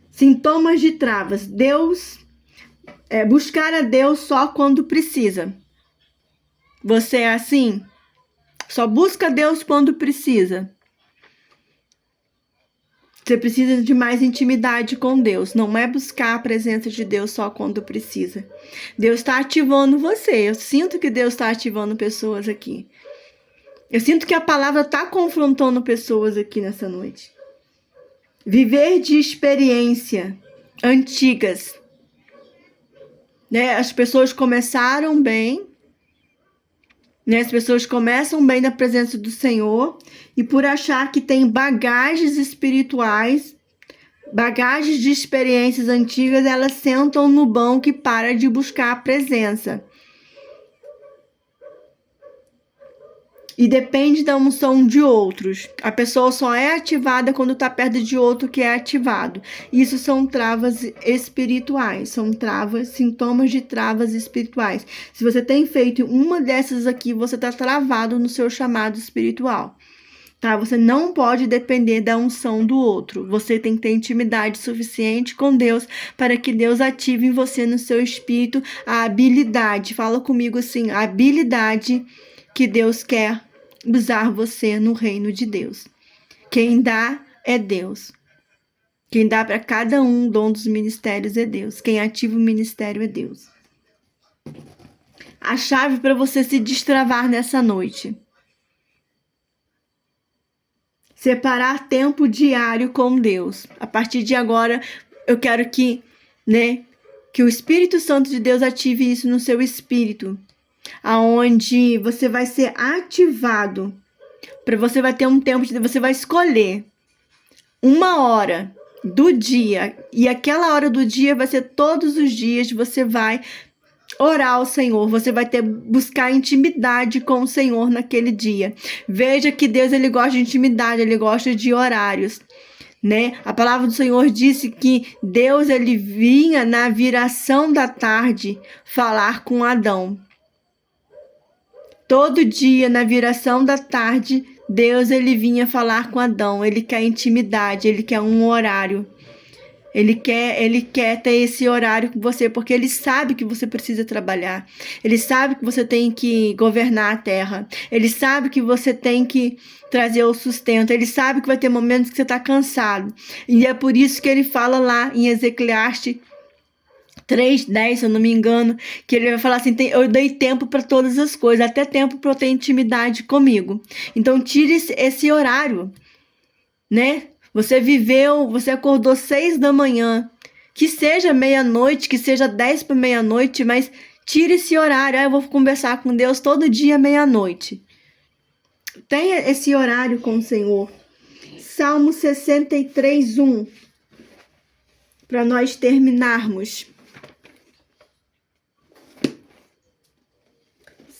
Sintomas de travas. Buscar a Deus só quando precisa. Você é assim? Só busca Deus quando precisa. Você precisa de mais intimidade com Deus. Não é buscar a presença de Deus só quando precisa. Deus está ativando você. Eu sinto que Deus está ativando pessoas aqui. Eu sinto que a palavra está confrontando pessoas aqui nessa noite. Viver de experiência antigas. Né? As pessoas começaram bem, né? As pessoas começam bem na presença do Senhor e por achar que tem bagagens espirituais, bagagens de experiências antigas, elas sentam no banco e param de buscar a presença. E depende da unção de outros. A pessoa só é ativada quando está perto de outro que é ativado. Isso são travas espirituais, são travas, sintomas de travas espirituais. Se você tem feito uma dessas aqui, você está travado no seu chamado espiritual. Tá? Você não pode depender da unção do outro. Você tem que ter intimidade suficiente com Deus para que Deus ative em você, no seu espírito, a habilidade. Fala comigo assim, a habilidade que Deus quer usar você no reino de Deus. Quem dá é Deus. Quem dá para cada um o dom dos ministérios é Deus. Quem ativa o ministério é Deus. A chave para você se destravar nessa noite. Separar tempo diário com Deus. A partir de agora, eu quero que o Espírito Santo de Deus ative isso no seu espírito. Aonde você vai ser ativado. Você vai ter um tempo, você vai escolher uma hora do dia. E aquela hora do dia vai ser todos os dias. Você vai orar ao Senhor, você vai buscar intimidade com o Senhor naquele dia. Veja que Deus, ele gosta de intimidade, ele gosta de horários, né? A palavra do Senhor disse que Deus, ele vinha na viração da tarde falar com Adão. Todo dia, na viração da tarde, Deus, ele vinha falar com Adão. Ele quer intimidade, ele quer um horário. Ele quer ter esse horário com você, porque ele sabe que você precisa trabalhar. Ele sabe que você tem que governar a terra. Ele sabe que você tem que trazer o sustento. Ele sabe que vai ter momentos que você está cansado. E é por isso que ele fala lá em Eclesiastes 3:10, se eu não me engano, que ele vai falar assim, eu dei tempo para todas as coisas, até tempo para eu ter intimidade comigo. Então tire esse horário, né? Você acordou 6 da manhã, que seja meia-noite, que seja 10 para meia-noite, mas tire esse horário. Eu vou conversar com Deus todo dia meia-noite. Tenha esse horário com o Senhor. Salmo 63:1, para nós terminarmos.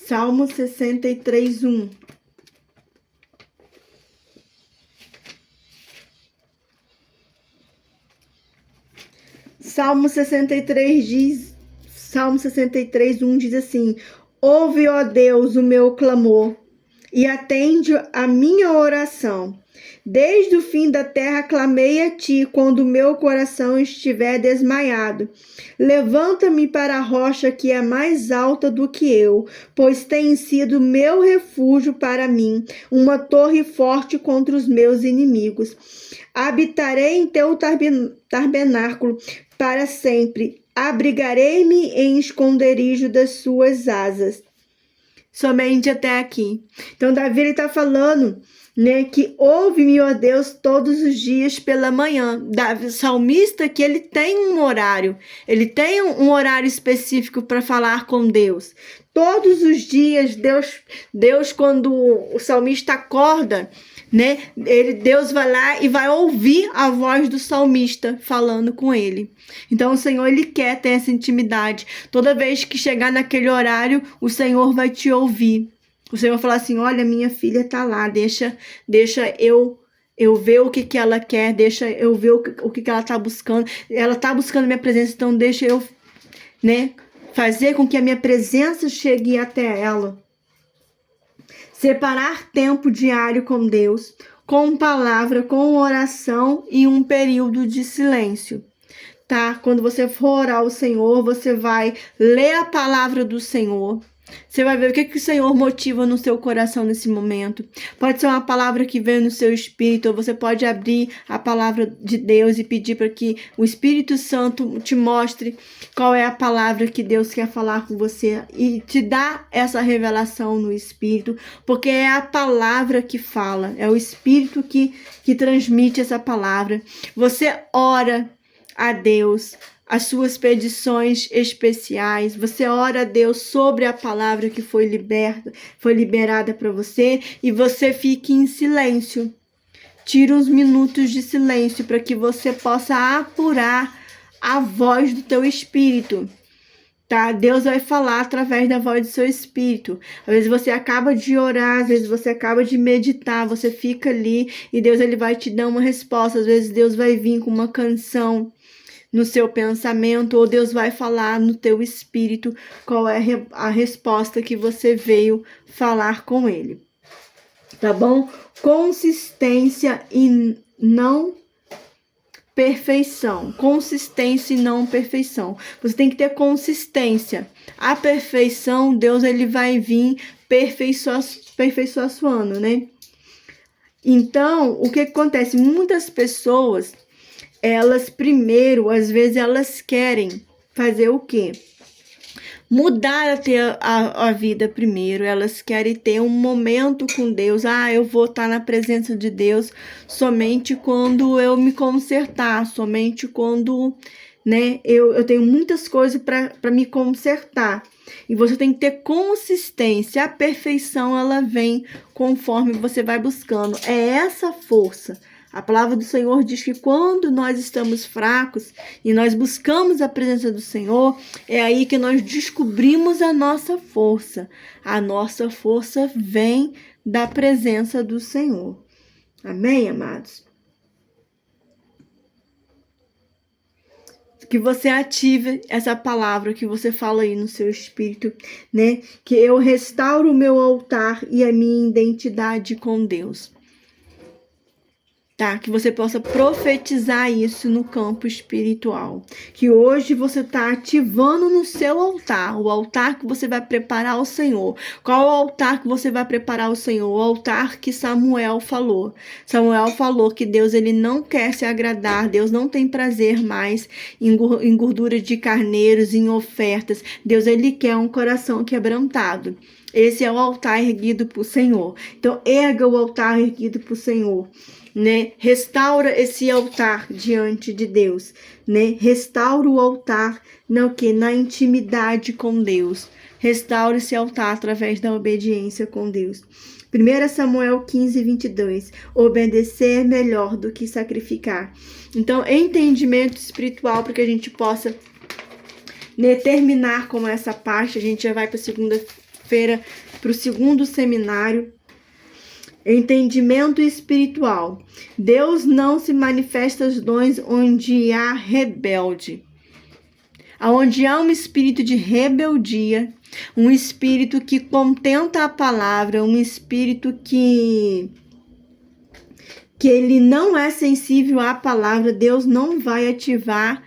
Salmo 63:1. Salmo 63:1 diz assim: ouve, ó Deus, o meu clamor e atende a minha oração. Desde o fim da terra clamei a ti, quando o meu coração estiver desmaiado. Levanta-me para a rocha que é mais alta do que eu, pois tem sido meu refúgio para mim, uma torre forte contra os meus inimigos. Habitarei em teu tabernáculo para sempre. Abrigarei-me em esconderijo das suas asas. Somente até aqui. Então, Davi está falando, né, que ouve-me, ó Deus, todos os dias pela manhã. Davi, salmista, que ele tem um horário. Ele tem um horário específico para falar com Deus. Todos os dias, Deus, quando o salmista acorda, né, Deus vai lá e vai ouvir a voz do salmista falando com ele. Então o Senhor, ele quer ter essa intimidade. Toda vez que chegar naquele horário, o Senhor vai te ouvir. O Senhor fala assim, olha, minha filha tá lá, deixa eu ver o que ela quer, deixa eu ver o que ela tá buscando. Ela tá buscando minha presença, então deixa eu, né, fazer com que a minha presença chegue até ela. Separar tempo diário com Deus, com palavra, com oração e um período de silêncio, tá? Quando você for orar ao Senhor, você vai ler a palavra do Senhor, Você vai ver o que o Senhor motiva no seu coração nesse momento. Pode ser uma palavra que veio no seu espírito, ou você pode abrir a palavra de Deus e pedir para que o Espírito Santo te mostre qual é a palavra que Deus quer falar com você e te dá essa revelação no Espírito, porque é a palavra que fala, é o Espírito que transmite essa palavra. Você ora a Deus as suas petições especiais, você ora a Deus sobre a palavra que foi liberada para você, e você fique em silêncio. Tire uns minutos de silêncio para que você possa apurar a voz do teu espírito. Tá? Deus vai falar através da voz do seu espírito. Às vezes você acaba de orar, às vezes você acaba de meditar, você fica ali e Deus ele vai te dar uma resposta. Às vezes Deus vai vir com uma canção no seu pensamento, ou Deus vai falar no teu espírito qual é a resposta que você veio falar com ele. Tá bom? Consistência e não perfeição. Consistência e não perfeição. Você tem que ter consistência. A perfeição, Deus ele vai vir aperfeiçoando, né? Então, o que acontece? Muitas pessoas, elas primeiro, às vezes, elas querem fazer o quê? Mudar até a vida primeiro. Elas querem ter um momento com Deus. Eu vou estar na presença de Deus somente quando eu me consertar, somente quando, né, eu tenho muitas coisas para me consertar. E você tem que ter consistência. A perfeição, ela vem conforme você vai buscando. É essa força. A palavra do Senhor diz que quando nós estamos fracos e nós buscamos a presença do Senhor, é aí que nós descobrimos a nossa força. A nossa força vem da presença do Senhor. Amém, amados? Que você ative essa palavra que você fala aí no seu espírito, né? Que eu restauro o meu altar e a minha identidade com Deus. Tá? Que você possa profetizar isso no campo espiritual. Que hoje você está ativando no seu altar, o altar que você vai preparar ao Senhor. Qual o altar que você vai preparar ao Senhor? O altar que Samuel falou. Samuel falou que Deus ele não quer se agradar, Deus não tem prazer mais em gordura de carneiros, em ofertas. Deus ele quer um coração quebrantado. Esse é o altar erguido para o Senhor. Então, erga o altar erguido para o Senhor. Né? Restaura esse altar diante de Deus, né? Restaura o altar na intimidade com Deus. Restaura esse altar através da obediência com Deus. 1 Samuel 15, 22. Obedecer é melhor do que sacrificar. Então, entendimento espiritual para que a gente possa, né, terminar com essa parte. A gente já vai para segunda-feira, para o segundo seminário. Entendimento espiritual. Deus não se manifesta os dons onde há rebelde. Onde há um espírito de rebeldia, um espírito que contenta a palavra, um espírito que ele não é sensível à palavra, Deus não vai ativar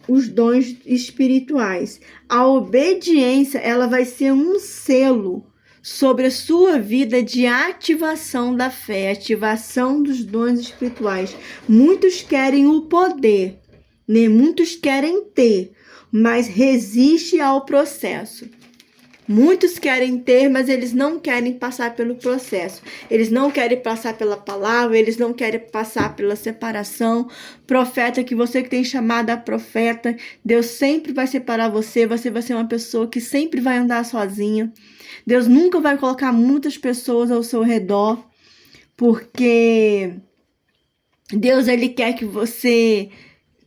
os dons espirituais. A obediência, ela vai ser um selo sobre a sua vida de ativação da fé, ativação dos dons espirituais. Muitos querem o poder, né? Muitos querem ter, mas resiste ao processo. Muitos querem ter, mas eles não querem passar pelo processo. Eles não querem passar pela palavra, eles não querem passar pela separação. Profeta, que você que tem chamado a profeta, Deus sempre vai separar você. Você vai ser uma pessoa que sempre vai andar sozinha. Deus nunca vai colocar muitas pessoas ao seu redor, porque Deus ele quer que você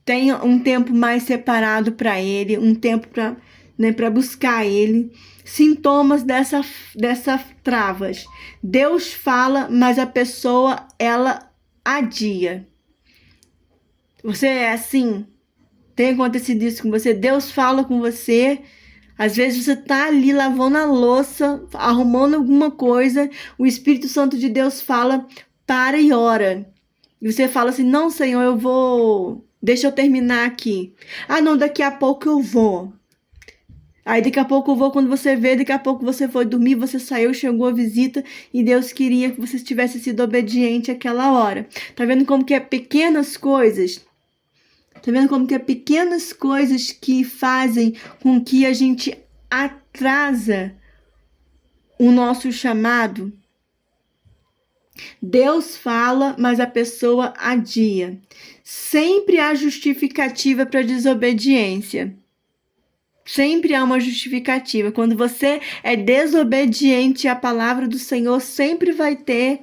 tenha um tempo mais separado para Ele, um tempo para, né, para buscar Ele. Sintomas dessa travas. Deus fala, mas a pessoa ela adia. Você é assim? Tem acontecido isso com você? Deus fala com você. Às vezes você tá ali lavando a louça, arrumando alguma coisa, o Espírito Santo de Deus fala, para e ora. E você fala assim, não, Senhor, deixa eu terminar aqui. Não, daqui a pouco eu vou. Aí daqui a pouco eu vou, quando você vê, daqui a pouco você foi dormir, você saiu, chegou a visita e Deus queria que você tivesse sido obediente àquela hora. Tá vendo como que é pequenas coisas? Tá vendo como que é pequenas coisas que fazem com que a gente atrasa o nosso chamado? Deus fala, mas a pessoa adia. Sempre há justificativa para desobediência. Sempre há uma justificativa. Quando você é desobediente à palavra do Senhor, sempre vai ter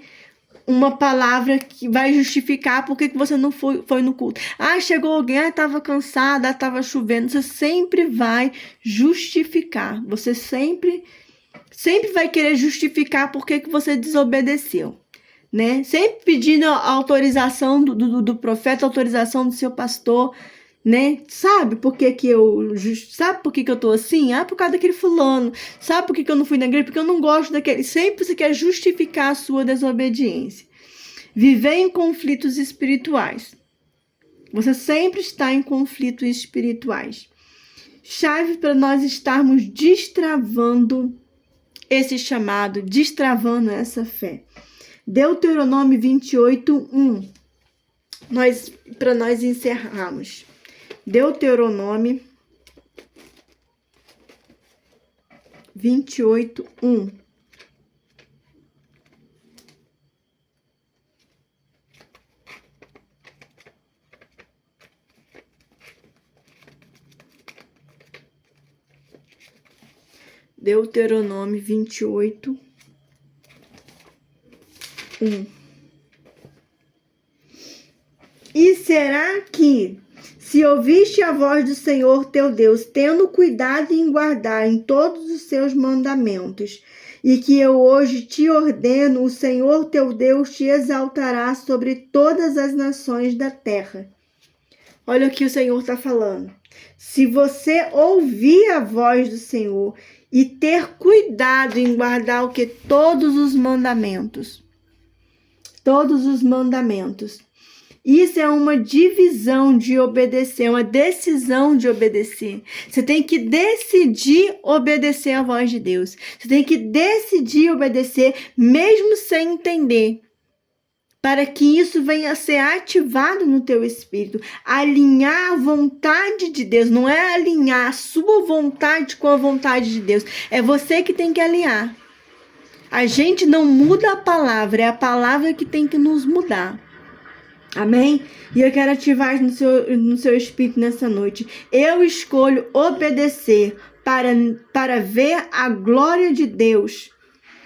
uma palavra que vai justificar por que você não foi no culto. Ah, chegou alguém, estava cansada, estava chovendo. Você sempre vai justificar. Você sempre vai querer justificar por que você desobedeceu. Né? Sempre pedindo a autorização do profeta, a autorização do seu pastor, né? Sabe por que eu tô assim? Ah, por causa daquele fulano. Sabe por que eu não fui na igreja? Porque eu não gosto daquele. Sempre você quer justificar a sua desobediência. Viver em conflitos espirituais. Você sempre está em conflitos espirituais. Chave para nós estarmos destravando esse chamado, destravando essa fé. Deuteronômio 28, 1. Para nós encerrarmos. Deuteronômio 28, 1. Deuteronômio 28, 1. E será que, se ouviste a voz do Senhor teu Deus, tendo cuidado em guardar em todos os seus mandamentos, e que eu hoje te ordeno, o Senhor teu Deus te exaltará sobre todas as nações da terra. Olha o que o Senhor está falando. Se você ouvir a voz do Senhor e ter cuidado em guardar o que? Todos os mandamentos. Todos os mandamentos. Isso é uma divisão de obedecer, uma decisão de obedecer. Você tem que decidir obedecer à voz de Deus. Você tem que decidir obedecer, mesmo sem entender, para que isso venha a ser ativado no teu espírito. Alinhar a vontade de Deus, não é alinhar a sua vontade com a vontade de Deus. É você que tem que alinhar. A gente não muda a palavra, é a palavra que tem que nos mudar. Amém? E eu quero ativar no seu espírito nessa noite. Eu escolho obedecer para ver a glória de Deus,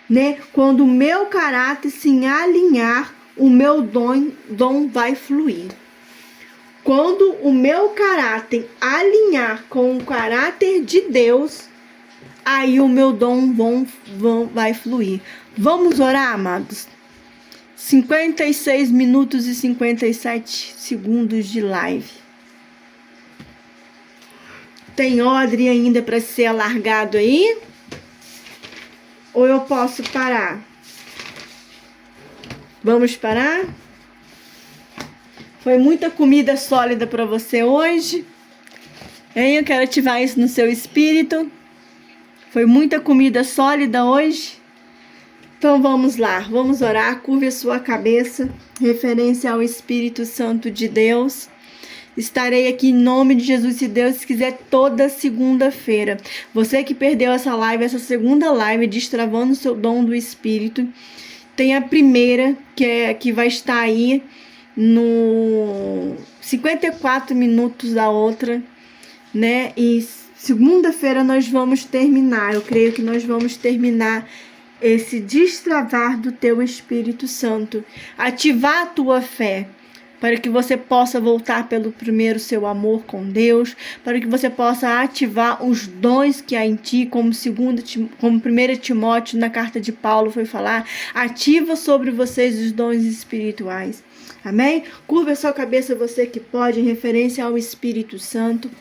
né? Quando o meu caráter se alinhar, o meu dom vai fluir. Quando o meu caráter alinhar com o caráter de Deus, aí o meu dom vai fluir. Vamos orar, amados? 56 minutos e 57 segundos de live. Tem odre ainda para ser alargado aí? Ou eu posso parar? Vamos parar? Foi muita comida sólida para você hoje? Hein? Eu quero ativar isso no seu espírito. Foi muita comida sólida hoje? Então vamos lá, vamos orar, curve a sua cabeça, referência ao Espírito Santo de Deus. Estarei aqui em nome de Jesus, se Deus quiser, toda segunda-feira. Você que perdeu essa live, essa segunda live, destravando o seu dom do Espírito, tem a primeira, que vai estar aí no 54 minutos da outra, né? E segunda-feira nós vamos terminar, eu creio que nós vamos terminar esse destravar do teu Espírito Santo, ativar a tua fé, para que você possa voltar pelo primeiro seu amor com Deus, para que você possa ativar os dons que há em ti, como 1 Timóteo na carta de Paulo foi falar, ativa sobre vocês os dons espirituais. Amém? Curva a sua cabeça, você que pode, em referência ao Espírito Santo.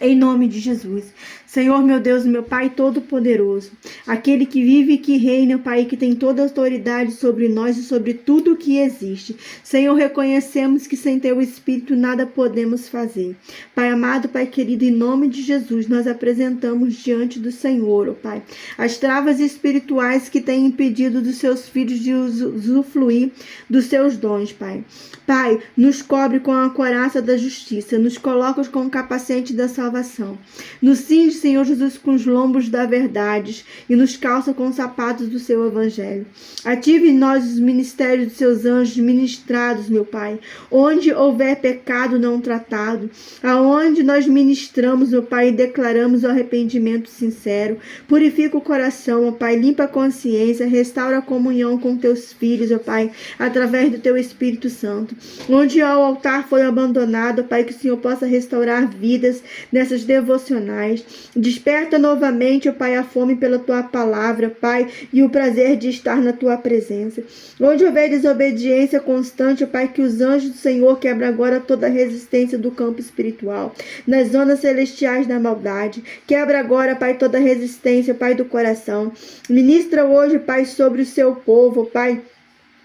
Em nome de Jesus. Senhor, meu Deus, meu Pai Todo-Poderoso, aquele que vive e que reina, Pai, que tem toda a autoridade sobre nós e sobre tudo o que existe. Senhor, reconhecemos que sem Teu Espírito nada podemos fazer. Pai amado, Pai querido, em nome de Jesus, nós apresentamos diante do Senhor, ó Pai, as travas espirituais que têm impedido dos Seus filhos de usufruir dos Seus dons, Pai. Pai, nos cobre com a couraça da justiça, nos coloca com o capacete da salvação. Nos cinge, Senhor Jesus, com os lombos da verdade e nos calça com os sapatos do seu evangelho. Ative em nós os ministérios dos seus anjos ministrados, meu Pai. Onde houver pecado não tratado, aonde nós ministramos, meu Pai, e declaramos o arrependimento sincero. Purifica o coração, ó Pai, limpa a consciência, restaura a comunhão com teus filhos, ó Pai, através do teu Espírito Santo. Onde o altar foi abandonado, Pai, que o Senhor possa restaurar vidas nessas devocionais. Desperta novamente, ó Pai, a fome pela tua palavra, Pai, e o prazer de estar na tua presença. Onde houver desobediência constante, ó Pai, que os anjos do Senhor quebram agora toda a resistência do campo espiritual, nas zonas celestiais da maldade. Quebra agora, Pai, toda a resistência, Pai, do coração. Ministra hoje, Pai, sobre o seu povo, Pai,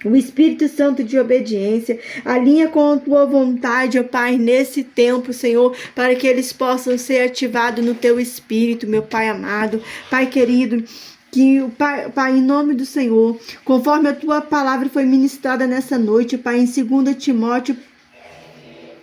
o Espírito Santo de obediência, alinha com a tua vontade, ó Pai, nesse tempo, Senhor, para que eles possam ser ativados no teu Espírito, meu Pai amado, Pai querido. Que o Pai, em nome do Senhor, conforme a tua palavra foi ministrada nessa noite, Pai, em 2 Timóteo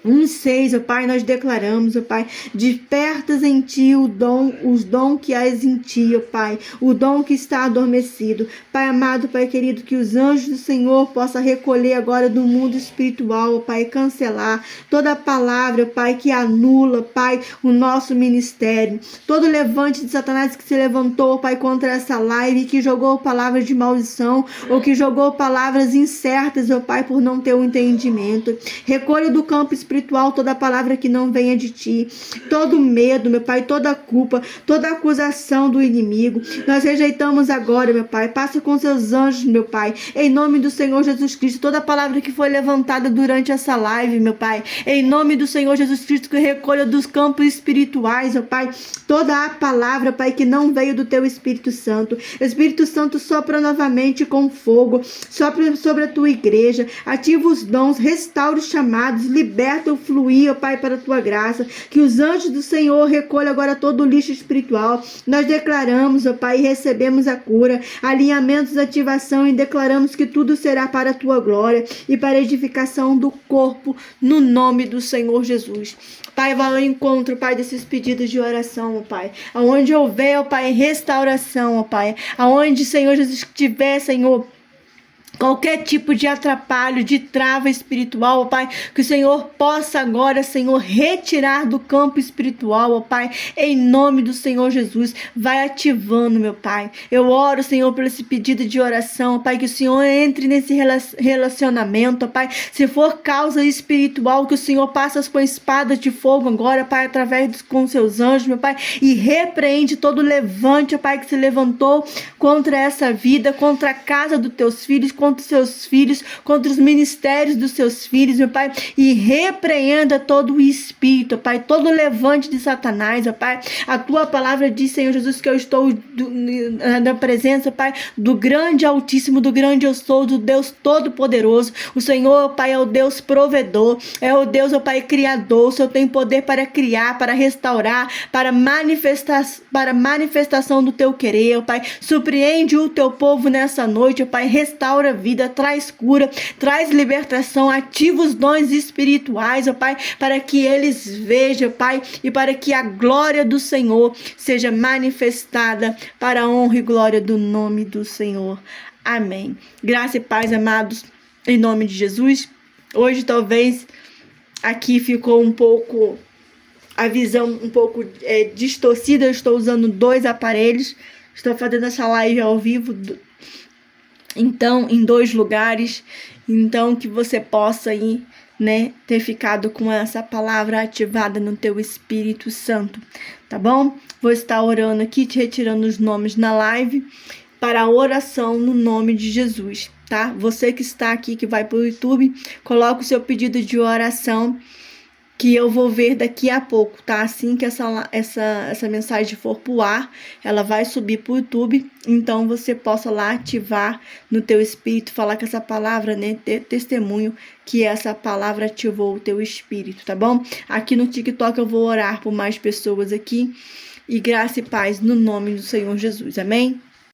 1:6, ó Pai, nós declaramos, ó Pai, despertas em ti os dom que hás em ti, ó Pai, o dom que está adormecido. Pai amado, Pai querido, que os anjos do Senhor possam recolher agora do mundo espiritual, ó Pai, cancelar toda a palavra, ó Pai, que anula, Pai, o nosso ministério. Todo levante de Satanás que se levantou, ó Pai, contra essa live, que jogou palavras de maldição, ou que jogou palavras incertas, ó Pai, por não ter o entendimento. Recolha do campo espiritual toda palavra que não venha de ti, todo medo, meu Pai, toda culpa, toda acusação do inimigo, nós rejeitamos agora, meu Pai. Passa com seus anjos, meu Pai, em nome do Senhor Jesus Cristo, toda palavra que foi levantada durante essa live, meu Pai, em nome do Senhor Jesus Cristo, que recolha dos campos espirituais, ó Pai, toda a palavra, Pai, que não veio do teu Espírito Santo. Espírito Santo, sopra novamente com fogo, sopra sobre a tua igreja, ativa os dons, restaura os chamados, liberta o fluir, ó Pai, para a tua graça, que os anjos do Senhor recolham agora todo o lixo espiritual. Nós declaramos, ó Pai, e recebemos a cura, alinhamentos, ativação, e declaramos que tudo será para a tua glória e para a edificação do corpo, no nome do Senhor Jesus. Pai, vá ao encontro, Pai, desses pedidos de oração, ó Pai, aonde houver, ó Pai, restauração, ó Pai, aonde, Senhor Jesus, tiver, Senhor, qualquer tipo de atrapalho, de trava espiritual, ó Pai, que o Senhor possa agora, Senhor, retirar do campo espiritual, ó Pai, em nome do Senhor Jesus. Vai ativando, meu Pai. Eu oro, Senhor, por esse pedido de oração, ó Pai, que o Senhor entre nesse relacionamento, ó Pai. Se for causa espiritual, que o Senhor passa com espadas de fogo agora, Pai, através com seus anjos, meu Pai, e repreende todo levante, ó Pai, que se levantou contra essa vida, contra a casa dos teus filhos, contra os seus filhos, contra os ministérios dos seus filhos, meu Pai, e repreenda todo o espírito, ó Pai, todo o levante de Satanás, ó Pai. A tua palavra diz, Senhor Jesus, que eu estou na presença, Pai, do grande Altíssimo, do grande eu sou, do Deus Todo-Poderoso. O Senhor, ó Pai, é o Deus provedor, é o Deus, ó Pai, criador. O Senhor tem poder para criar, para restaurar, para manifestação do teu querer, ó Pai. Surpreende o teu povo nessa noite, ó Pai, restaura vida, traz cura, traz libertação, ativa os dons espirituais, ó Pai, para que eles vejam, Pai, e para que a glória do Senhor seja manifestada para a honra e glória do nome do Senhor. Amém. Graça e paz, amados, em nome de Jesus. Hoje talvez aqui ficou um pouco a visão um pouco distorcida. Eu estou usando 2 aparelhos, estou fazendo essa live ao vivo, então, em 2 lugares, então que você possa aí, né, ter ficado com essa palavra ativada no teu Espírito Santo, tá bom? Vou estar orando aqui, te retirando os nomes na live, para a oração no nome de Jesus, tá? Você que está aqui, que vai para o YouTube, coloca o seu pedido de oração que eu vou ver daqui a pouco, tá? Assim que essa mensagem for pro ar, ela vai subir pro YouTube, então você possa lá ativar no teu espírito, falar com essa palavra, né? Ter testemunho que essa palavra ativou o teu espírito, tá bom? Aqui no TikTok eu vou orar por mais pessoas aqui, e graça e paz no nome do Senhor Jesus, amém?